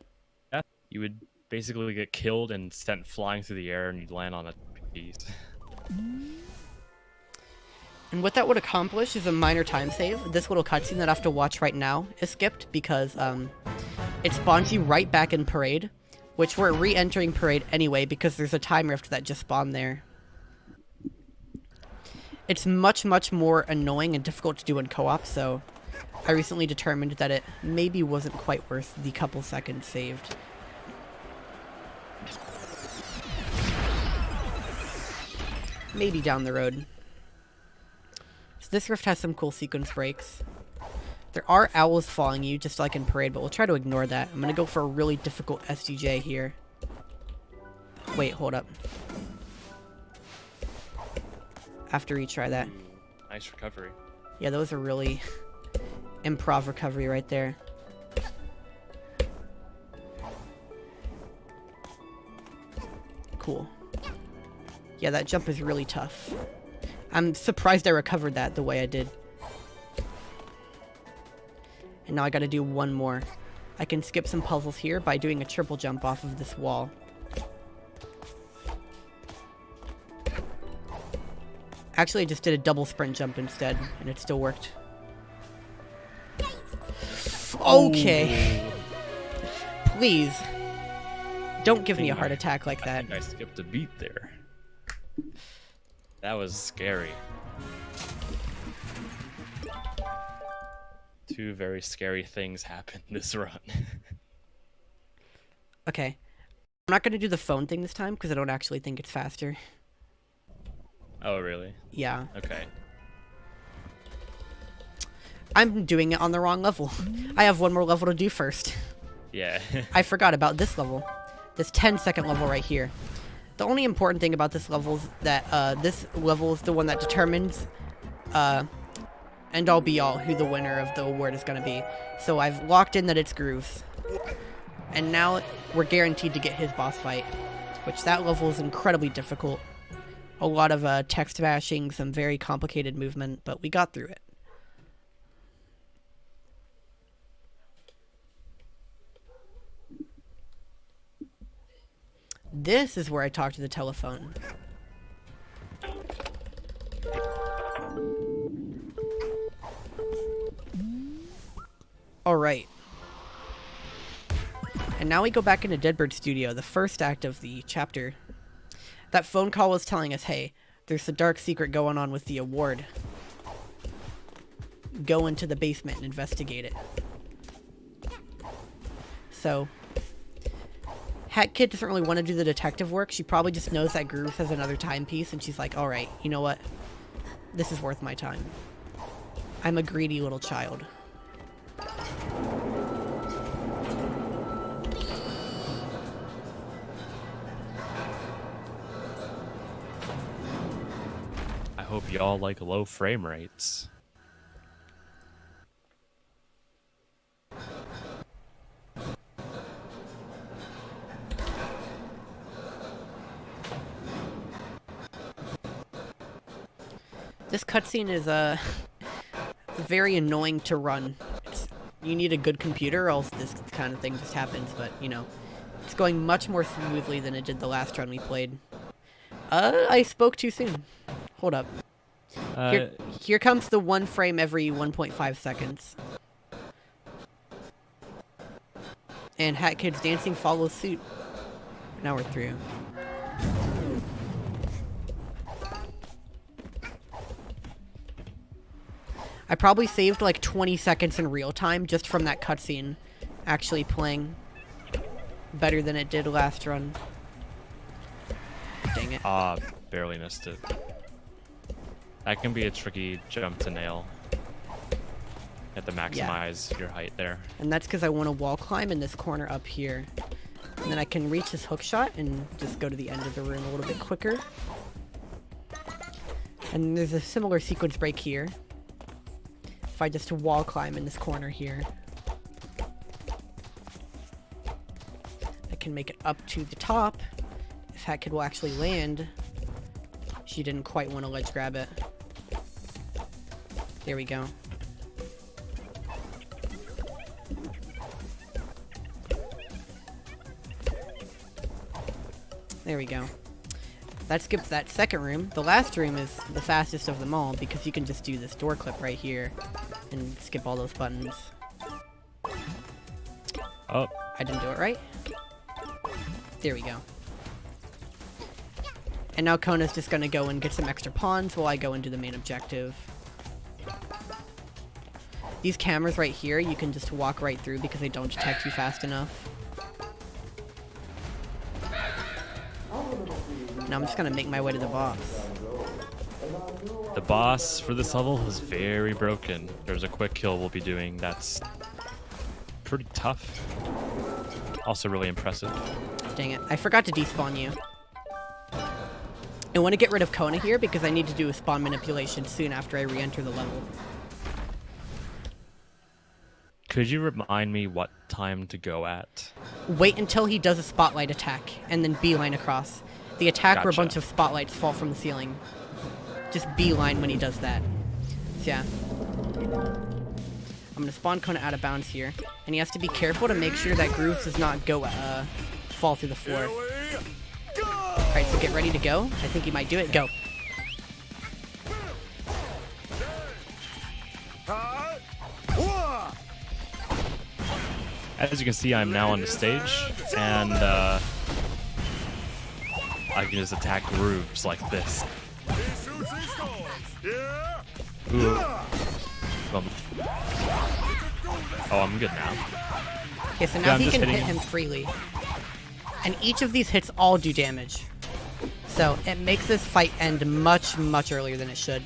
You would basically get killed and sent flying through the air and you'd land on a piece. And what that would accomplish is a minor time save. This little cutscene that I have to watch right now is skipped because it spawns you right back in Parade, which we're re-entering Parade anyway because there's a time rift that just spawned there. It's much, much more annoying and difficult to do in co-op, so I recently determined that it maybe wasn't quite worth the couple seconds saved. Maybe down the road. So this rift has some cool sequence breaks. There are owls following you, just like in Parade, but we'll try to ignore that. I'm gonna go for a really difficult SDJ here. Wait, hold up. I have to retry that. Nice recovery. Yeah, those are really improv recovery right there. Cool. Yeah, that jump is really tough. I'm surprised I recovered that the way I did. And now I gotta do one more. I can skip some puzzles here by doing a triple jump off of this wall. Actually, I just did a double sprint jump instead, and it still worked. Okay. Please. Don't give me a heart attack like that. I think I skipped a beat there. That was scary. Two very scary things happened this run. Okay. I'm not going to do the phone thing this time, because I don't actually think it's faster. Oh, really? Yeah. Okay. I'm doing it on the wrong level. I have one more level to do first. Yeah. I forgot about this level. This 10-second level right here. The only important thing about this level is that this level is the one that determines end all be all who the winner of the award is going to be. So I've locked in that it's Grooves. And now we're guaranteed to get his boss fight, which that level is incredibly difficult. A lot of text bashing, some very complicated movement, but we got through it. This is where I talk to the telephone. Alright. And now we go back into Deadbird Studio, the first act of the chapter. That phone call was telling us, hey, there's a dark secret going on with the award. Go into the basement and investigate it. So, Hat Kid doesn't really want to do the detective work. She probably just knows that Groove has another timepiece, and she's like, alright, you know what? This is worth my time. I'm a greedy little child. I hope y'all like low frame rates. This cutscene is very annoying to run. You need a good computer or else this kind of thing just happens, but you know, it's going much more smoothly than it did the last run we played. I spoke too soon. Hold up. Here comes the 1 frame every 1.5 seconds. And Hat Kid's dancing follows suit. Now we're through. I probably saved like 20 seconds in real time just from that cutscene actually playing better than it did last run. Dang it. Barely missed it. That can be a tricky jump to nail. You have to maximize your height there. And that's because I want to wall climb in this corner up here. And then I can reach this hook shot and just go to the end of the room a little bit quicker. And there's a similar sequence break here. If I just wall climb in this corner here. I can make it up to the top. If Hat Kid will actually land. She didn't quite want to ledge grab it. There we go. There we go. That skips that second room. The last room is the fastest of them all because you can just do this door clip right here and skip all those buttons. Oh. I didn't do it right. There we go. And now Kona's just gonna go and get some extra pawns while I go into the main objective. These cameras right here, you can just walk right through because they don't detect you fast enough. Now I'm just gonna make my way to the boss. The boss for this level is very broken. There's a quick kill we'll be doing that's pretty tough. Also really impressive. Dang it, I forgot to despawn you. I want to get rid of Kona here because I need to do a spawn manipulation soon after I re-enter the level. Could you remind me what time to go at? Wait until he does a spotlight attack and then beeline across. The attack where a bunch of spotlights fall from the ceiling. Just beeline when he does that. So yeah. I'm gonna spawn Kona out of bounds here. And he has to be careful to make sure that Grooves does not go fall through the floor. Alright, so get ready to go. I think he might do it. Go. As you can see, I'm now on the stage, and I can just attack grooves like this. Ooh. Oh, I'm good now. Okay, so now he can hit him freely. And each of these hits all do damage. So it makes this fight end much, much earlier than it should.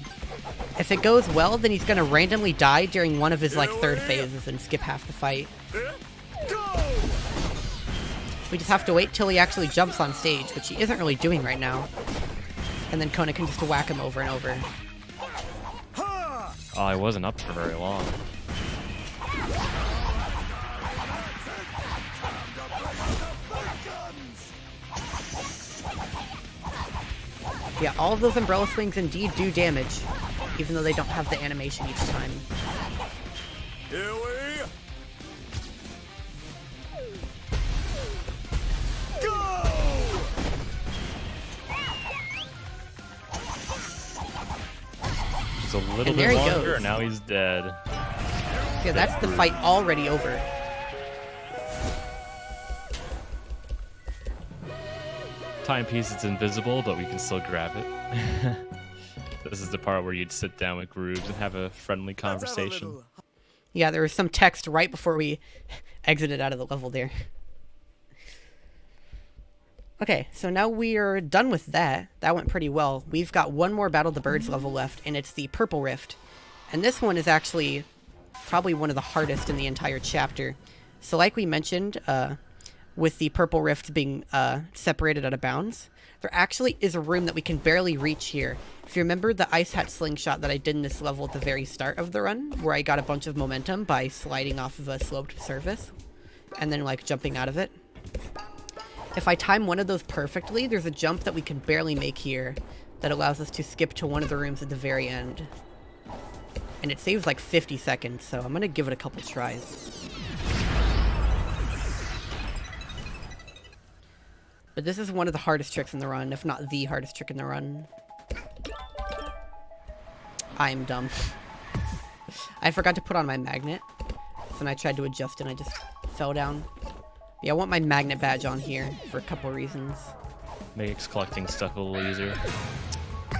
If it goes well, then he's gonna randomly die during one of his like third phases and skip half the fight. We just have to wait till he actually jumps on stage, which he isn't really doing right now. And then Kona can just whack him over and over. Oh, I wasn't up for very long. Yeah, all of those umbrella swings indeed do damage, even though they don't have the animation each time. Just a little bit longer, and now he's dead. Yeah, that's the fight already over. Timepiece is invisible, but we can still grab it. This is the part where you'd sit down with Grooves and have a friendly conversation. Yeah, there was some text right before we exited out of the level there. Okay, so now we're done with that. That went pretty well. We've got one more Battle of the Birds level left, and it's the Purple Rift. And this one is actually probably one of the hardest in the entire chapter. So like we mentioned, with the Purple Rift being separated out of bounds, there actually is a room that we can barely reach here. If you remember the Ice Hat slingshot that I did in this level at the very start of the run, where I got a bunch of momentum by sliding off of a sloped surface, and then like jumping out of it. If I time one of those perfectly, there's a jump that we can barely make here that allows us to skip to one of the rooms at the very end. And it saves like 50 seconds, so I'm gonna give it a couple tries. But this is one of the hardest tricks in the run, if not the hardest trick in the run. I'm dumb. I forgot to put on my magnet, so when I tried to adjust it, I just fell down. Yeah, I want my magnet badge on here for a couple reasons. Makes collecting stuff a little easier.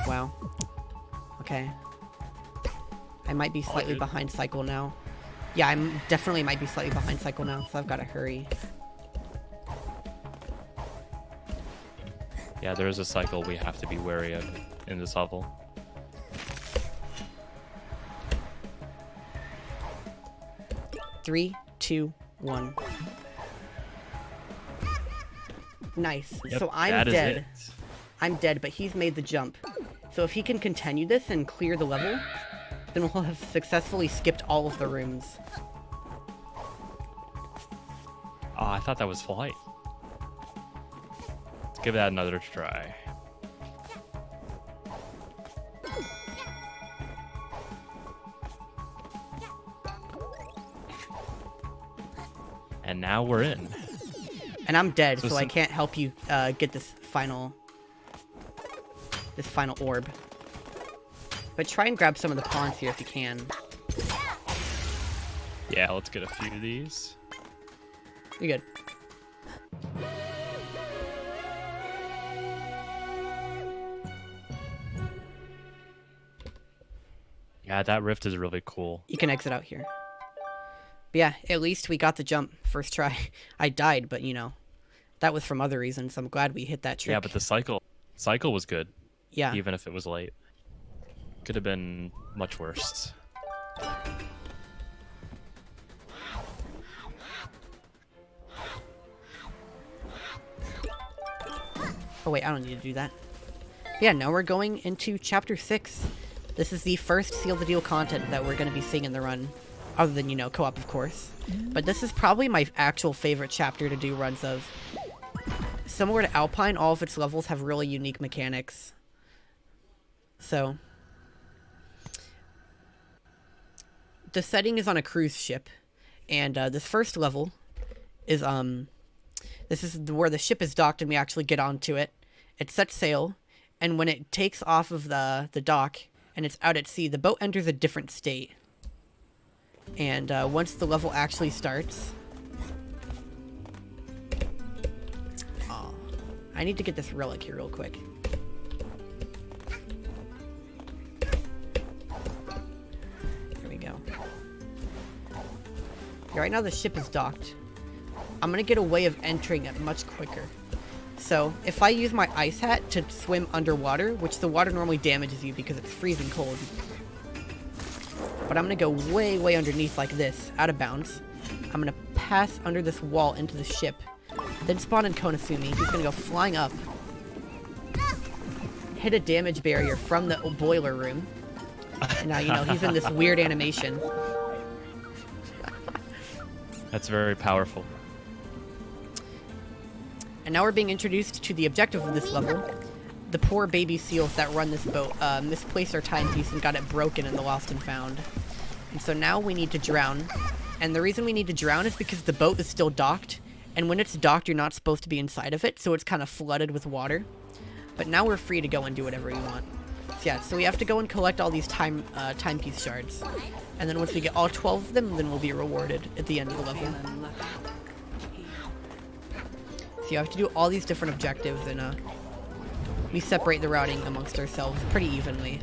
Wow. Okay. I might be slightly behind cycle now. Yeah, I'm definitely might be slightly behind cycle now, so I've got to hurry. Yeah, there is a cycle we have to be wary of in this level. Three, two, one. Nice. Yep, so I'm that is dead. it. I'm dead, but he's made the jump. So if he can continue this and clear the level, then we'll have successfully skipped all of the rooms. Oh, I thought that was flight. Let's give that another try. And now we're in. And I'm dead, So so I some- can't help you get this final orb. But try and grab some of the pawns here if you can. Yeah, let's get a few of these. You're good. Yeah, that rift is really cool. You can exit out here. But yeah, at least we got the jump first try. I died, but you know, that was from other reasons. I'm glad we hit that trick. Yeah, but the cycle was good, yeah. even if it was late. Could have been much worse. Oh wait, I don't need to do that. But yeah, now we're going into Chapter 6. This is the first Seal the Deal content that we're going to be seeing in the run. Other than, you know, co-op, of course. But this is probably my actual favorite chapter to do runs of. Similar to Alpine, all of its levels have really unique mechanics. So, the setting is on a cruise ship. And this first level is, this is where the ship is docked and we actually get onto it. It sets sail, and when it takes off of the dock and it's out at sea, the boat enters a different state. And once the level actually starts... Oh, I need to get this relic here real quick. There we go. Yeah, right now the ship is docked. I'm gonna get a way of entering it much quicker. So, if I use my ice hat to swim underwater, which the water normally damages you because it's freezing cold, but I'm gonna go way, way underneath like this, out of bounds. I'm gonna pass under this wall into the ship, then spawn in Konasumi. He's gonna go flying up, hit a damage barrier from the boiler room, and now, you know, he's in this weird animation. That's very powerful. And now we're being introduced to the objective of this level. The poor baby seals that run this boat misplaced our timepiece and got it broken in the Lost and Found. And so now we need to drown. And the reason we need to drown is because the boat is still docked. And when it's docked, you're not supposed to be inside of it, so it's kind of flooded with water. But now we're free to go and do whatever you want. So yeah, so we have to go and collect all these timepiece shards. And then once we get all 12 of them, then we'll be rewarded at the end of the level. So you have to do all these different objectives, and we separate the routing amongst ourselves pretty evenly.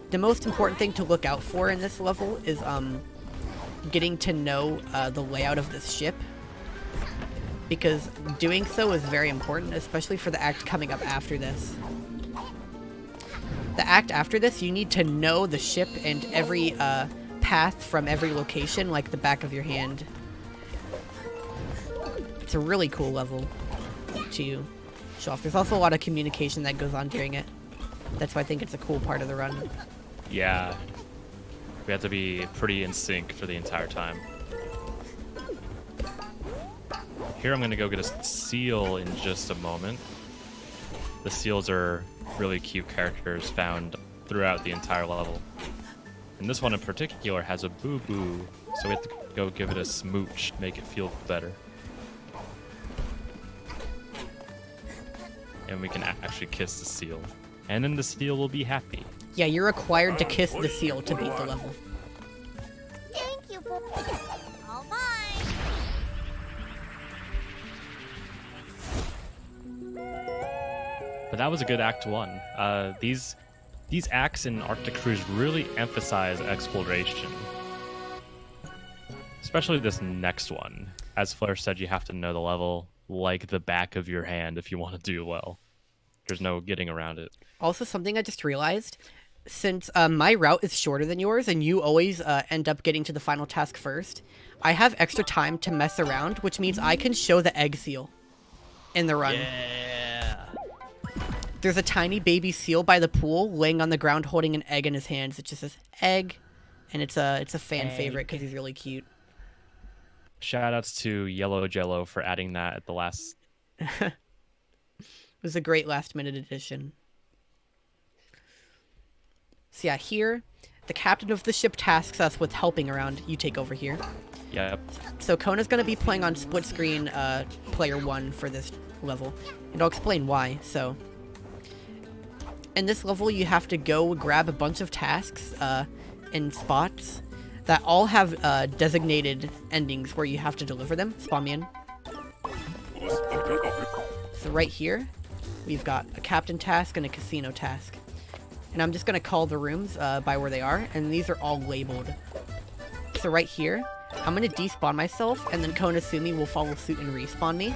The most important thing to look out for in this level is getting to know the layout of this ship, because doing so is very important, especially for the act coming up after this. The act after this, you need to know the ship and every path from every location like the back of your hand. It's a really cool level to show off. There's also a lot of communication that goes on during it. That's why I think it's a cool part of the run. Yeah. We have to be pretty in sync for the entire time. here I'm going to go get a seal in just a moment. The seals are really cute characters found throughout the entire level. And this one in particular has a boo-boo, so we have to go give it a smooch, make it feel better. And we can actually kiss the seal. And then the seal will be happy. Yeah, you're required to kiss the seal to beat the level. Thank you for... All mine. But that was a good Act 1. These acts in Arctic Cruise really emphasize exploration. Especially this next one. As Flair said, you have to know the level like the back of your hand if you want to do well. There's no getting around it. Also, something I just realized, since my route is shorter than yours and you always end up getting to the final task first, I have extra time to mess around, which means I can show the egg seal in the run. Yeah. There's a tiny baby seal by the pool laying on the ground holding an egg in his hands. It just says egg, and it's a fan favorite because he's really cute. Shoutouts to Yellow Jello for adding that at the last. It was a great last-minute addition. So yeah, here, the captain of the ship tasks us with helping around. You take over here. Yep. So Kona's going to be playing on split screen player 1 for this level. And I'll explain why. So, in this level, you have to go grab a bunch of tasks in spots that all have designated endings where you have to deliver them. Spawn me in. So right here, we've got a captain task and a casino task. And I'm just going to call the rooms by where they are, and these are all labeled. So right here, I'm going to despawn myself, and then Konasumi will follow suit and respawn me.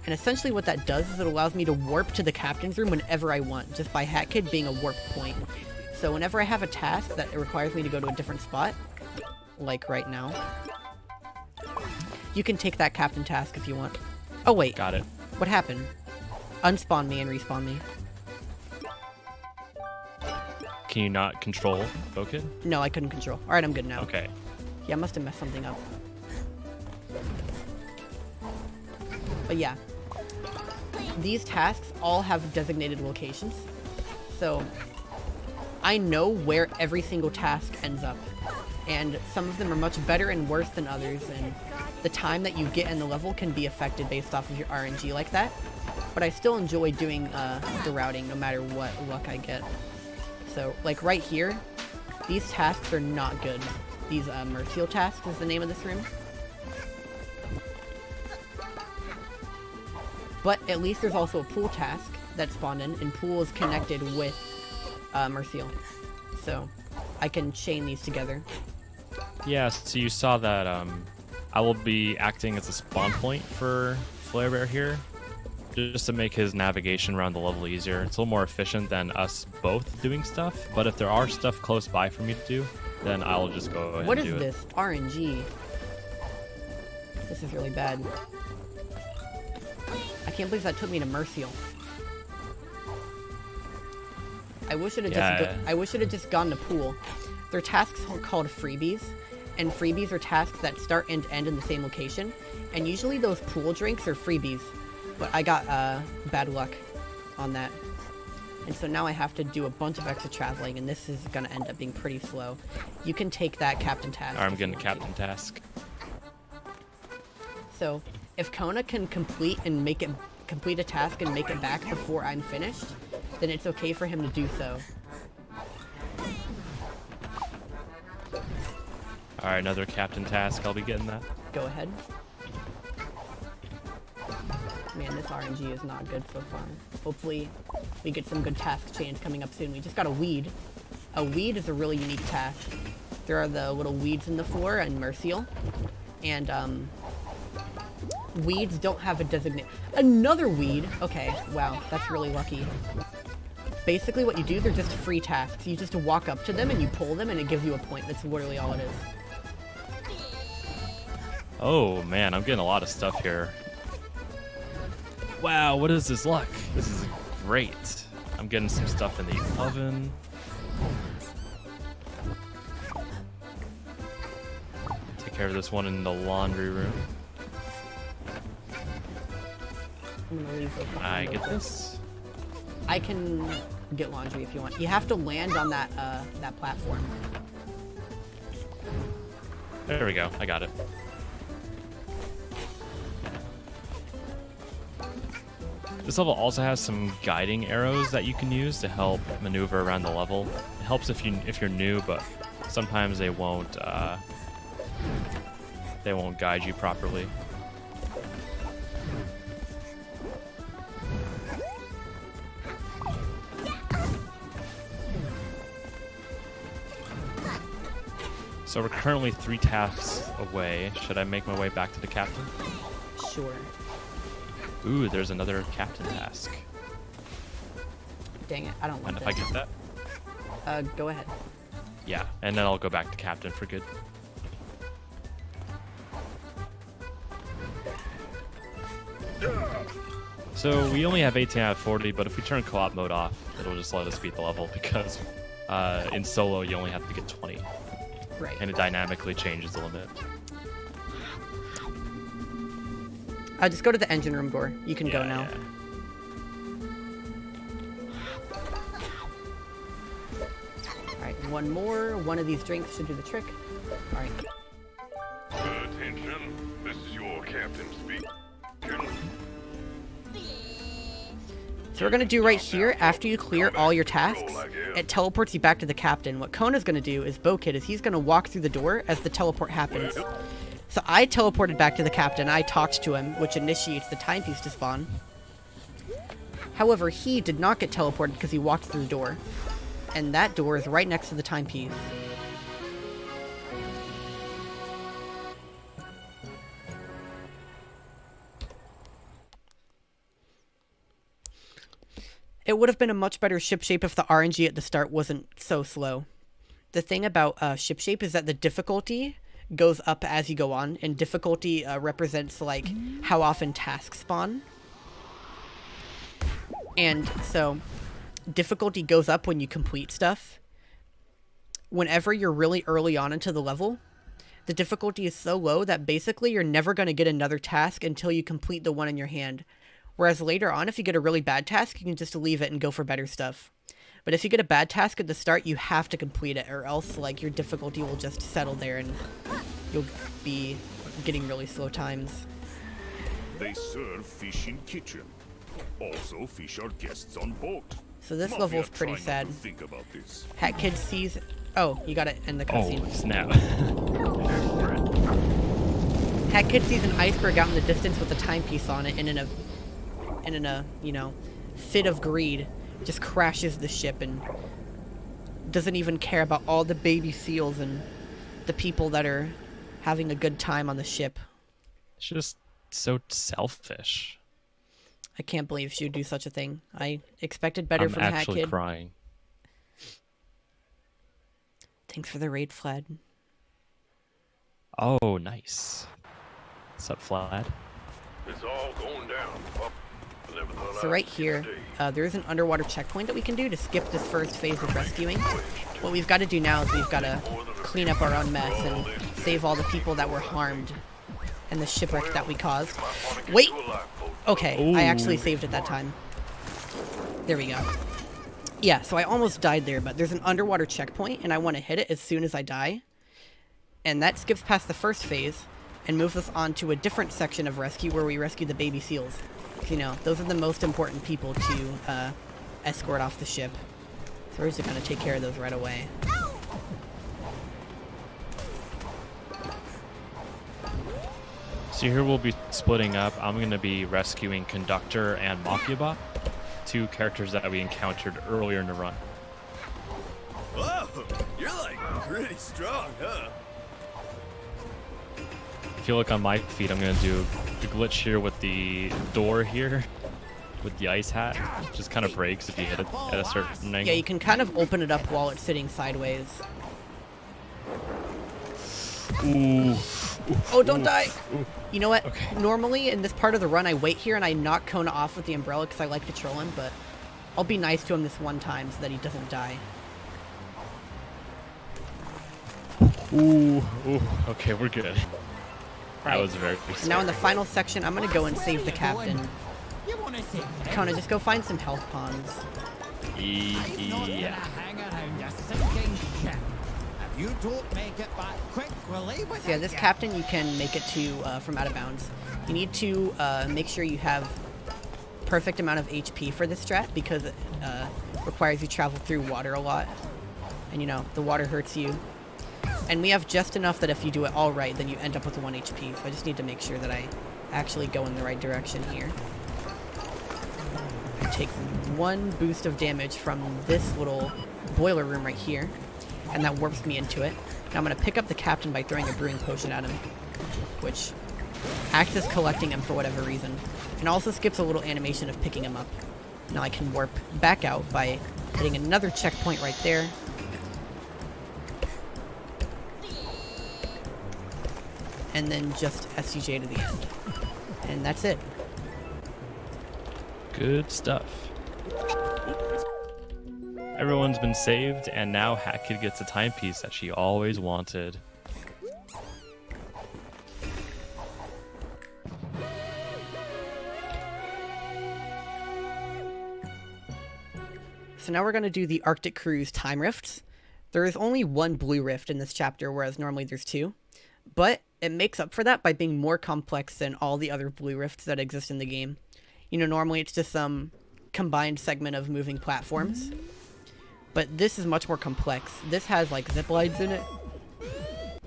And essentially what that does is it allows me to warp to the captain's room whenever I want, just by HackKid being a warp point. So whenever I have a task that it requires me to go to a different spot, like right now, you can take that captain task if you want. Oh wait. Got it. What happened? Unspawn me and respawn me. Can you not control Bokid? No, I couldn't control. Alright, I'm good now. Okay. Yeah, I must have messed something up. But yeah. These tasks all have designated locations. So, I know where every single task ends up. And some of them are much better and worse than others, and the time that you get in the level can be affected based off of your RNG like that. But I still enjoy doing the routing no matter what luck I get. So, like right here, these tasks are not good. These Mercial tasks is the name of this room. But at least there's also a pool task that spawned in, and pool is connected with Mercial. So, I can chain these together. Yeah, so you saw that I will be acting as a spawn point for Flare Bear here, just to make his navigation around the level easier. It's a little more efficient than us both doing stuff, but if there are stuff close by for me to do, then I'll just go ahead What and is do this? RNG. This is really bad. I can't believe that took me to Mercial. I wish it had just gone to pool. They're tasks called freebies, and freebies are tasks that start and end in the same location, and usually those pool drinks are freebies, but I got bad luck on that. And so now I have to do a bunch of extra traveling, and this is going to end up being pretty slow. You can take that captain task. I'm getting a captain task. So, if Kona can complete a task and make it back before I'm finished, then it's okay for him to do so. Alright, another captain task. I'll be getting that. Go ahead. Man, this RNG is not good so far. Hopefully, we get some good task chains coming up soon. We just got a weed. A weed is a really unique task. There are the little weeds in the floor in Mercial. And, weeds don't have a designate. Another weed? Okay, wow, that's really lucky. Basically what you do, they're just free tasks. You just walk up to them and you pull them and it gives you a point. That's literally all it is. Oh man, I'm getting a lot of stuff here. Wow, what is this luck? This is great. I'm getting some stuff in the oven. Take care of this one in the laundry room. I'm gonna leave those Can I behind get real quick. this? I can get laundry if you want. You have to land on that that platform. There we go. I got it. This level also has some guiding arrows that you can use to help maneuver around the level. It helps if you're new, but sometimes they won't guide you properly. So we're currently 3 tasks away. Should I make my way back to the captain? Sure. Ooh, there's another captain task. Dang it, I don't want And if I get that? go ahead. Yeah, and then I'll go back to captain for good. So we only have 18 out of 40, but if we turn co-op mode off, it'll just let us beat the level because in solo you only have to get 20. Right. And it dynamically changes the limit. Just go to the engine room door. You can go Yeah, now. yeah. Alright, one more. One of these drinks should do the trick. Alright. Attention, this is your captain speaking. So we're gonna do right here, after you clear all your tasks, it teleports you back to the captain. What Kona's gonna do is Bo-Kid is he's gonna walk through the door as the teleport happens. So I teleported back to the captain, I talked to him, which initiates the timepiece to spawn. However, he did not get teleported because he walked through the door. And that door is right next to the timepiece. It would have been a much better ship shape if the RNG at the start wasn't so slow. The thing about ship shape is that the difficulty goes up as you go on, and difficulty represents like how often tasks spawn. And so difficulty goes up when you complete stuff. Whenever you're really early on into the level, the difficulty is so low that basically you're never going to get another task until you complete the one in your hand. Whereas later on, if you get a really bad task, you can just leave it and go for better stuff. But if you get a bad task at the start, you have to complete it, or else like your difficulty will just settle there and you'll be getting really slow times. They serve fish in kitchen. Also, fish are guests on boat. So this Mafia level's pretty try not sad. to think about this. Hat Kid sees... Oh, you got it in the cutscene. Oh, snap. Hat Kid sees an iceberg out in the distance with a timepiece on it, and in a you know, fit of greed, just crashes the ship and doesn't even care about all the baby seals and the people that are having a good time on the ship. It's just so selfish. I can't believe she would do such a thing. I expected better I'm from Hat actually Kid. crying. Thanks for the raid, Flad. Oh, nice. What's up, Flad? It's all going down. Up. Never thought So I'd right see the here, day. there's an underwater checkpoint that we can do to skip this first phase of rescuing. What we've got to do now is we've got to clean up our own mess and save all the people that were harmed in the shipwreck that we caused. Wait! Okay, I actually saved at that time. There we go. Yeah, so I almost died there, but there's an underwater checkpoint, and I want to hit it as soon as I die. And that skips past the first phase and moves us on to a different section of rescue where we rescue the baby seals. You know, those are the most important people to escort off the ship. So we're just gonna take care of those right away. So here we'll be splitting up. I'm going to be rescuing Conductor and Mafia Bot, 2 characters that we encountered earlier in the run. Whoa, you're like pretty strong, huh? If you look on my feed, I'm going to do the glitch here with the door here, with the ice hat. It just kind of breaks if you hit it at a certain angle. Yeah, you can kind of open it up while it's sitting sideways. Ooh. Oh, don't die! You know what? Okay. Normally, in this part of the run, I wait here and I knock Kona off with the umbrella because I like to troll him, but I'll be nice to him this one time so that he doesn't die. Ooh. Okay, we're good. That Right. was very And now in the final section, I'm going to go and save the captain. You wanna see? Kona, just go find some health ponds. Yeah. Hang around your sinking ship. If you don't make it back quick, we'll leave with So yeah, this you. captain you can make it to from out of bounds. You need to make sure you have perfect amount of HP for this strat because it requires you travel through water a lot. And you know, the water hurts you. And we have just enough that if you do it all right, then you end up with 1 HP. So I just need to make sure that I actually go in the right direction here. I take 1 boost of damage from this little boiler room right here. And that warps me into it. And I'm going to pick up the captain by throwing a brewing potion at him. Which acts as collecting him for whatever reason. And also skips a little animation of picking him up. Now I can warp back out by hitting another checkpoint right there. And then just SCJ to the end. And that's it. Good stuff. Everyone's been saved, and now Hat Kid gets a timepiece that she always wanted. So now we're going to do the Arctic Cruise time rifts. There is only 1 blue rift in this chapter, whereas normally there's 2. But it makes up for that by being more complex than all the other blue rifts that exist in the game. You know, normally it's just some combined segment of moving platforms. But this is much more complex. This has like zip lines in it.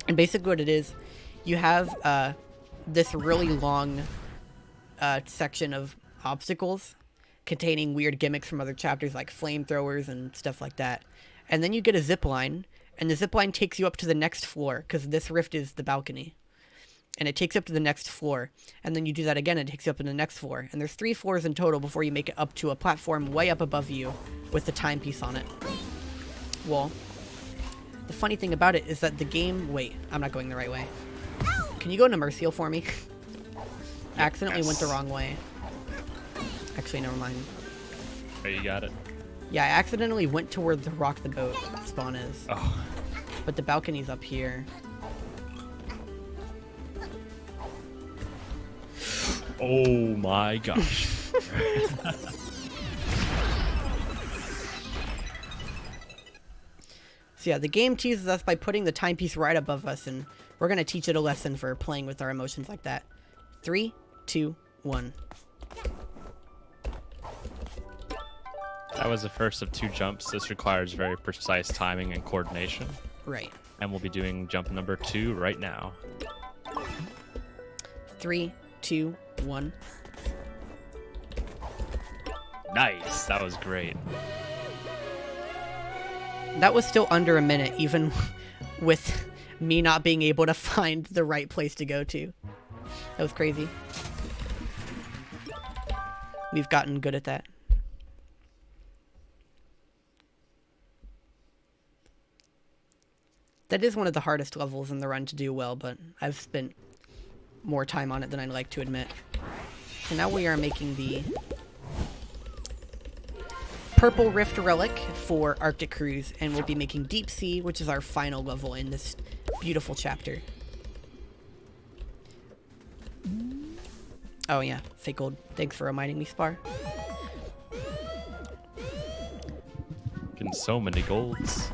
And basically what it is, you have this really long section of obstacles containing weird gimmicks from other chapters like flamethrowers and stuff like that. And then you get a zip line, and the zip line takes you up to the next floor, because this rift is the balcony. And it takes you up to the next floor, and then you do that again, and it takes you up to the next floor. And there's 3 floors in total before you make it up to a platform way up above you with the timepiece on it. Well, the funny thing about it is that the game... Wait, I'm not going the right way. Can you go into Mercial for me? I accidentally went the wrong way. Actually, never mind. Oh, you got it. Yeah, I accidentally went to where the Rock the Boat spawn is. Oh. But the balcony's up here. Oh my gosh. So yeah, the game teases us by putting the timepiece right above us, and we're going to teach it a lesson for playing with our emotions like that. 3, 2, 1. That was the first of 2 jumps. This requires very precise timing and coordination. Right. And we'll be doing jump number 2 right now. 3, 2, 1. Nice. That was great. That was still under a minute, even with me not being able to find the right place to go to. That was crazy. We've gotten good at that. That is one of the hardest levels in the run to do well, but I've spent more time on it than I'd like to admit. So now we are making the Purple Rift Relic for Arctic Cruise, and we'll be making Deep Sea, which is our final level in this beautiful chapter. Oh yeah, fake gold. Thanks for reminding me, Spar. Getting so many golds.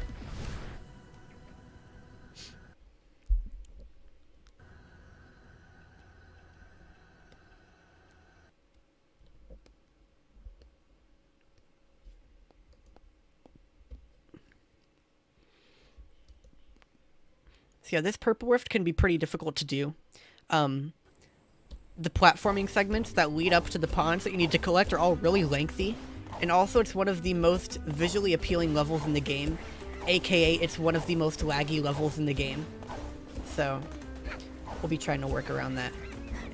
So yeah, this Purple Rift can be pretty difficult to do. The platforming segments that lead up to the ponds that you need to collect are all really lengthy. And also it's one of the most visually appealing levels in the game. AKA it's one of the most laggy levels in the game. So we'll be trying to work around that.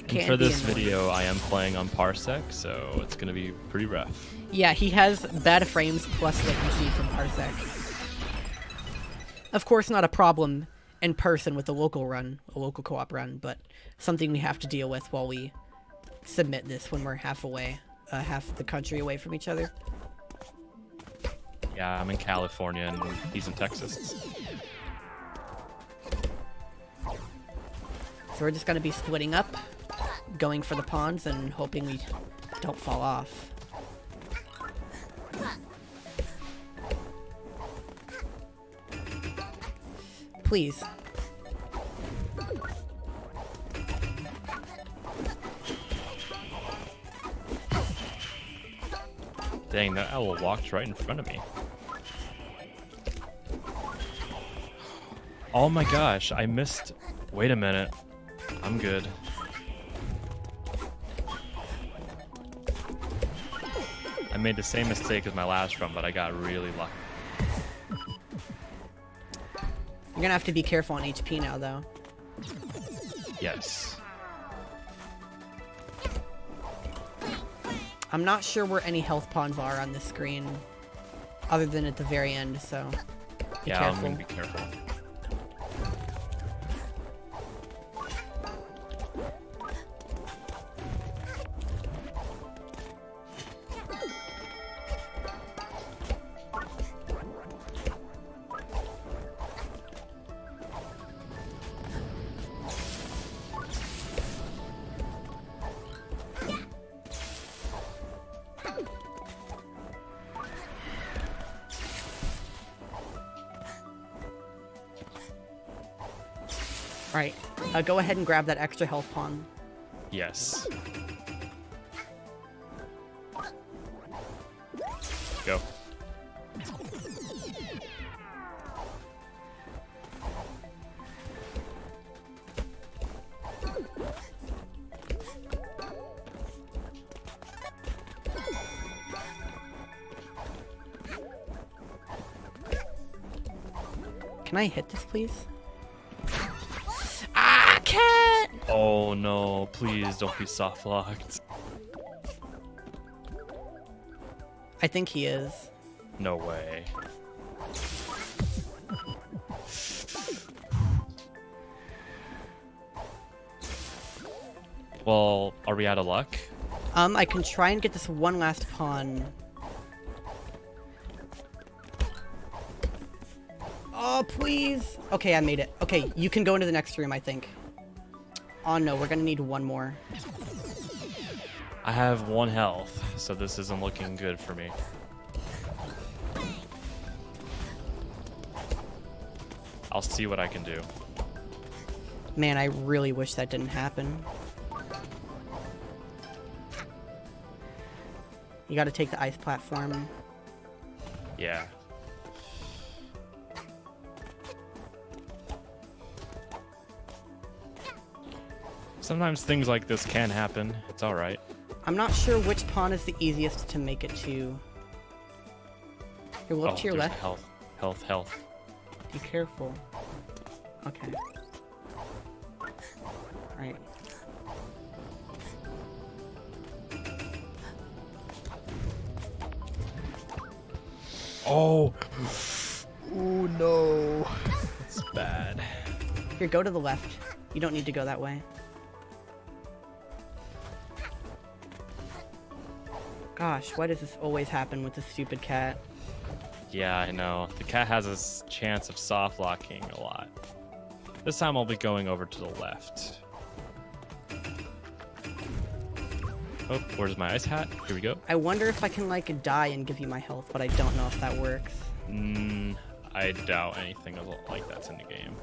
And for this video, I am playing on Parsec, so it's going to be pretty rough. Yeah, he has bad frames plus latency from Parsec. Of course, not a problem in person with a local co-op run, but something we have to deal with while we submit this when we're half the country away from each other. Yeah, I'm in California and he's in Texas. So we're just going to be splitting up, going for the ponds, and hoping we Don't fall off. Please. Dang, that owl walked right in front of me. Oh my gosh, I missed. Wait a minute. I'm good. I made the same mistake as my last run, but I got really lucky. You're gonna have to be careful on HP now, though. Yes. I'm not sure where any health pawns are on this screen, other than at the very end, so be Yeah, careful. I'm gonna be careful. Alright, go ahead and grab that extra health pawn. Yes. Go. Can I hit this, please? Ah, cat! Oh no, please don't be soft locked. I think he is. No way. Well, are we out of luck? I can try and get this one last pawn. Oh, please. Okay, I made it. Okay, you can go into the next room, I think. Oh no, we're gonna need one more. I have 1 health, so this isn't looking good for me. I'll see what I can do. Man, I really wish that didn't happen. You gotta take the ice platform. Yeah. Sometimes things like this can happen. It's alright. I'm not sure which pawn is the easiest to make it to. Here, look to your there's left. Health, health, health. Be careful. Okay. Alright. Oh! Ooh, no. That's bad. Here, go to the left. You don't need to go that way. Gosh, why does this always happen with this stupid cat? Yeah, I know. The cat has a chance of soft locking a lot. This time I'll be going over to the left. Oh, where's my ice hat? Here we go. I wonder if I can, like, die and give you my health, but I don't know if that works. I doubt anything like that's in the game.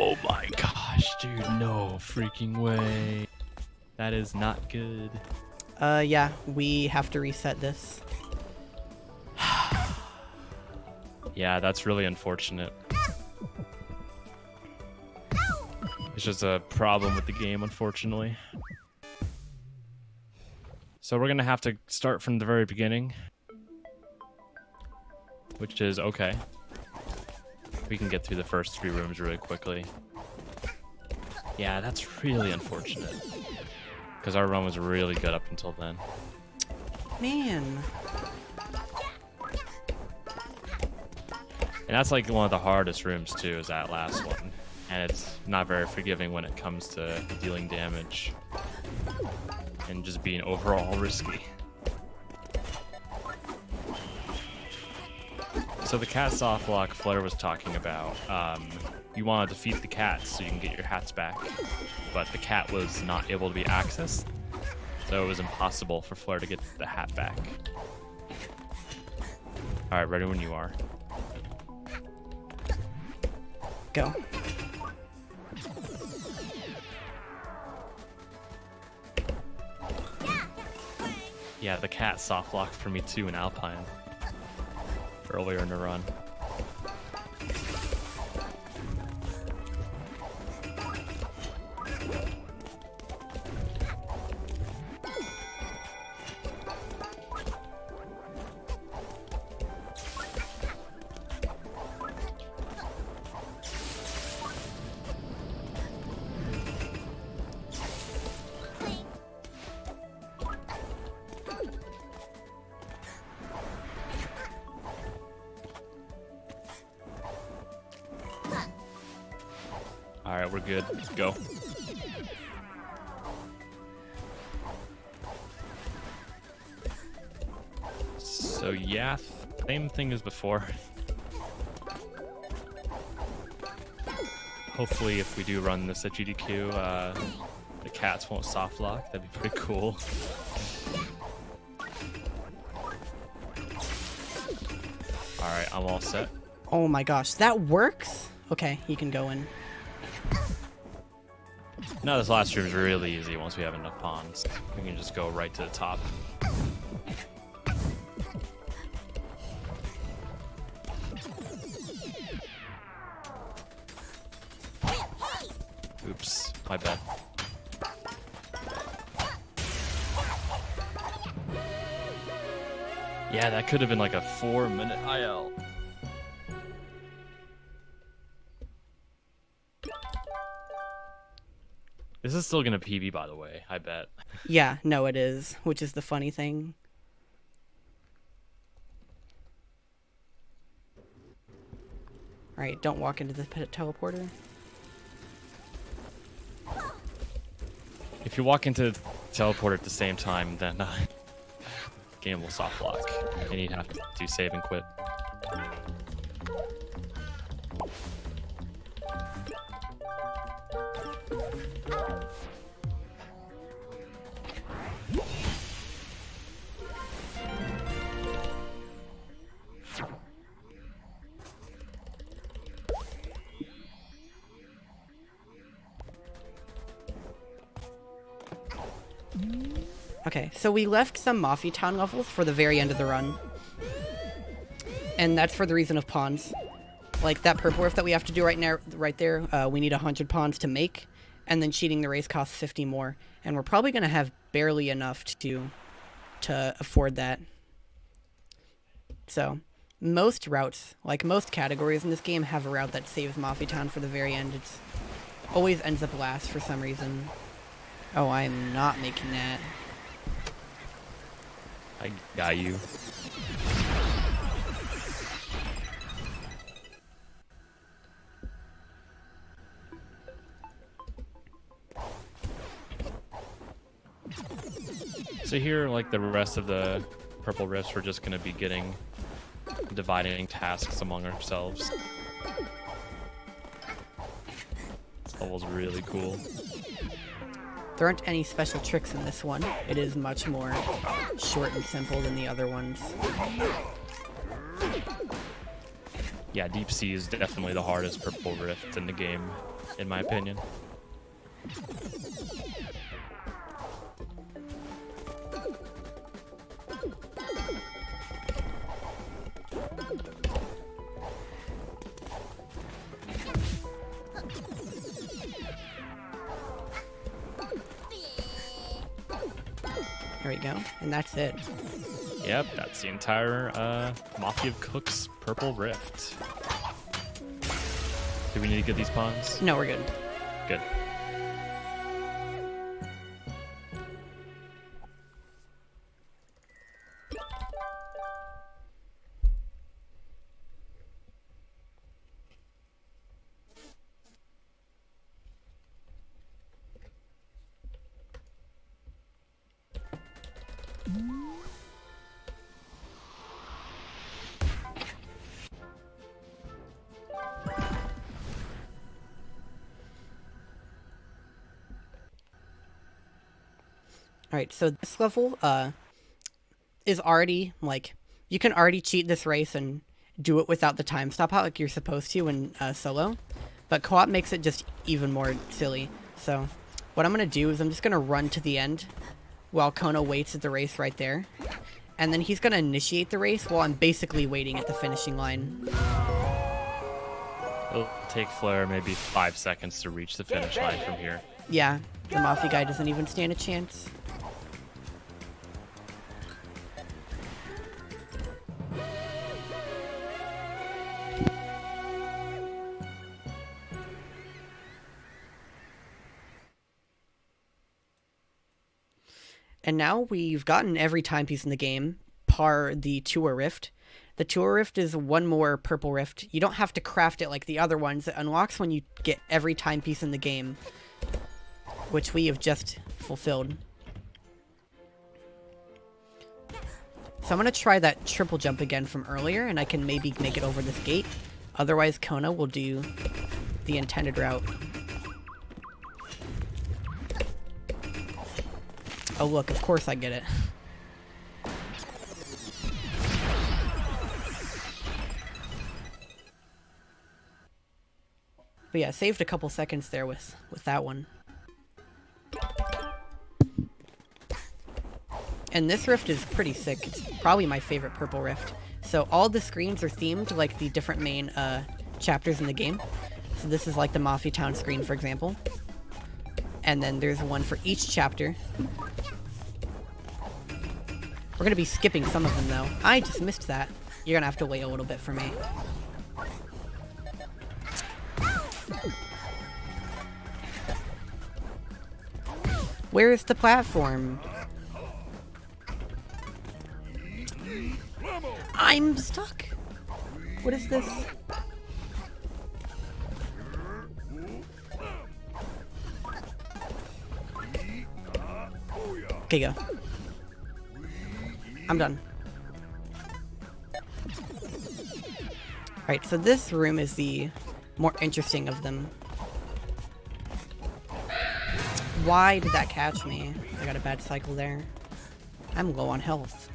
Oh my gosh, dude, no freaking way. That is not good. Yeah, we have to reset this. Yeah, that's really unfortunate. It's just a problem with the game, unfortunately. So we're gonna have to start from the very beginning. Which is okay. We can get through the first 3 rooms really quickly. Yeah, that's really unfortunate. Because our run was really good up until then. Man. And that's like one of the hardest rooms too, is that last one. And it's not very forgiving when it comes to dealing damage. And just being overall risky. So the cat soft lock Flair was talking about, you want to defeat the cat so you can get your hats back, but the cat was not able to be accessed, so it was impossible for Flair to get the hat back. All right, ready when you are. Go. Yeah, the cat soft locked for me too in Alpine earlier in the run. Alright, we're good. Let's go. So yeah, same thing as before. Hopefully if we do run this at GDQ, the cats won't soft lock. That'd be pretty cool. Alright, I'm all set. Oh my gosh, that works? Okay, you can go in. Now this last room is really easy once we have enough pawns. We can just go right to the top. Oops, my bad. Yeah, that could have been like a 4-minute IL. This is still gonna PB, by the way, I bet. Yeah, no, it is, which is the funny thing. Alright, don't walk into the teleporter. If you walk into the teleporter at the same time, then game will soft lock, and you have to do save and quit. Okay, so we left some Mafia Town levels for the very end of the run. And that's for the reason of pawns. Like that purple rift that we have to do right now, right there, we need 100 pawns to make, and then cheating the race costs 50 more. And we're probably going to have barely enough to afford that. So, most routes, like most categories in this game, have a route that saves Mafia Town for the very end. It's always ends up last for some reason. Oh, I'm not making that. I got you. So here, like the rest of the purple rifts, we're just gonna be dividing tasks among ourselves. This level's really cool. There aren't any special tricks in this one. It is much more short and simple than the other ones. Yeah, Deep Sea is definitely the hardest purple rift in the game, in my opinion. There we go, and that's it. Yep, that's the entire Mafia of Cook's purple rift. Do we need to get these pawns? No, we're good. Good. Alright, so this level is already, like, you can already cheat this race and do it without the time stop out like you're supposed to in solo. But co-op makes it just even more silly. So what I'm going to do is I'm just going to run to the end while Kona waits at the race right there. And then he's going to initiate the race while I'm basically waiting at the finishing line. It'll take Flare maybe 5 seconds to reach the finish line from here. Yeah, the Mafia guy doesn't even stand a chance. And now we've gotten every timepiece in the game, par the Tour Rift. The Tour Rift is one more purple rift. You don't have to craft it like the other ones. It unlocks when you get every timepiece in the game, which we have just fulfilled. So I'm going to try that triple jump again from earlier, and I can maybe make it over this gate. Otherwise, Kona will do the intended route. Oh look, of course I get it. But yeah, saved a couple seconds there with that one. And this rift is pretty sick. It's probably my favorite purple rift. So all the screens are themed like the different main chapters in the game. So this is like the Mafia Town screen, for example. And then there's one for each chapter. We're going to be skipping some of them, though. I just missed that. You're going to have to wait a little bit for me. Where is the platform? I'm stuck. What is this? Okay, go. I'm done. Alright, so this room is the more interesting of them. Why did that catch me? I got a bad cycle there. I'm low on health.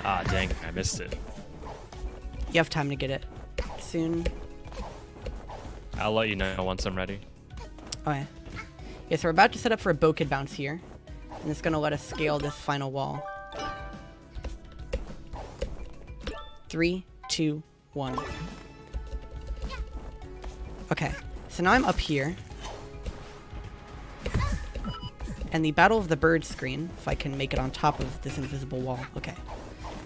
Ah, dang, I missed it. You have time to get it soon. I'll let you know once I'm ready. Okay. Yeah, so we're about to set up for a bokeh bounce here. And it's going to let us scale this final wall. 3, 2, 1. Okay, so now I'm up here. And the Battle of the Birds screen, if I can make it on top of this invisible wall, okay,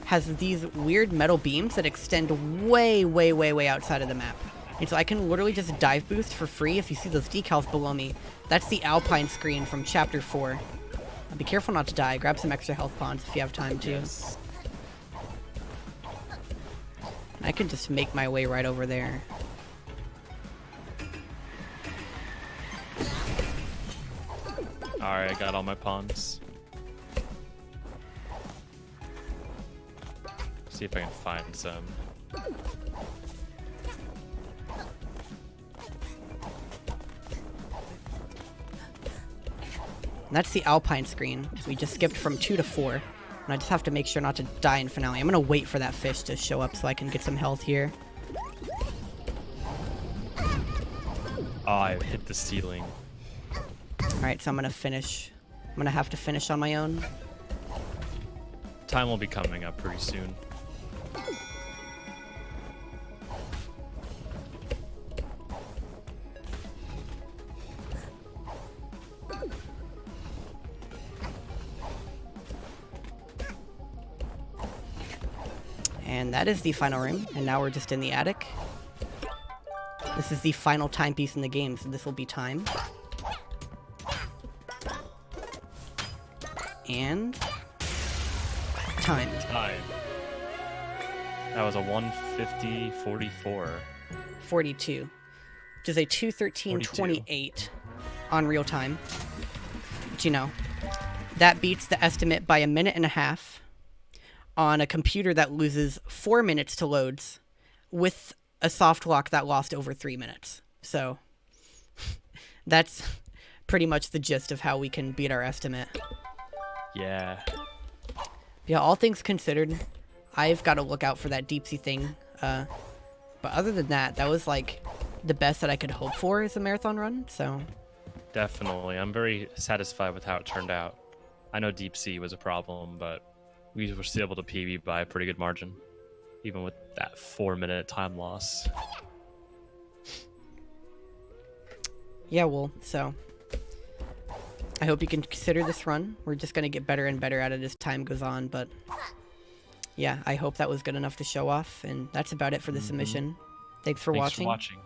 has these weird metal beams that extend way, way, way, way outside of the map. And so I can literally just dive boost for free. If you see those decals below me, that's the Alpine screen from Chapter 4. Be careful not to die. Grab some extra health pods if you have time to. Yes. I can just make my way right over there. Alright, I got all my pawns. See if I can find some. And that's the Alpine screen. We just skipped from 2 to 4. And I just have to make sure not to die in finale. I'm going to wait for that fish to show up so I can get some health here. Oh, I hit the ceiling. Alright, so I'm going to finish. I'm going to have to finish on my own. Time will be coming up pretty soon. And that is the final room, and now we're just in the attic. This is the final timepiece in the game, so this will be time. And... time. Time. That was a 150.44. 42. Which is a 2:13.28 on real time. But you know, that beats the estimate by 1.5 minutes on a computer that loses 4 minutes to loads with a soft lock that lost over 3 minutes. So that's pretty much the gist of how we can beat our estimate. Yeah. Yeah, all things considered, I've got to look out for that deep sea thing. But other than that, that was like the best that I could hope for as a marathon run. So Definitely. I'm very satisfied with how it turned out. I know deep sea was a problem, but we were still able to PB by a pretty good margin, even with that 4-minute time loss. yeah, well, so I hope you can consider this run. We're just going to get better and better at it as time goes on, but yeah, I hope that was good enough to show off, and that's about it for the submission. Thanks for Thanks watching. for watching.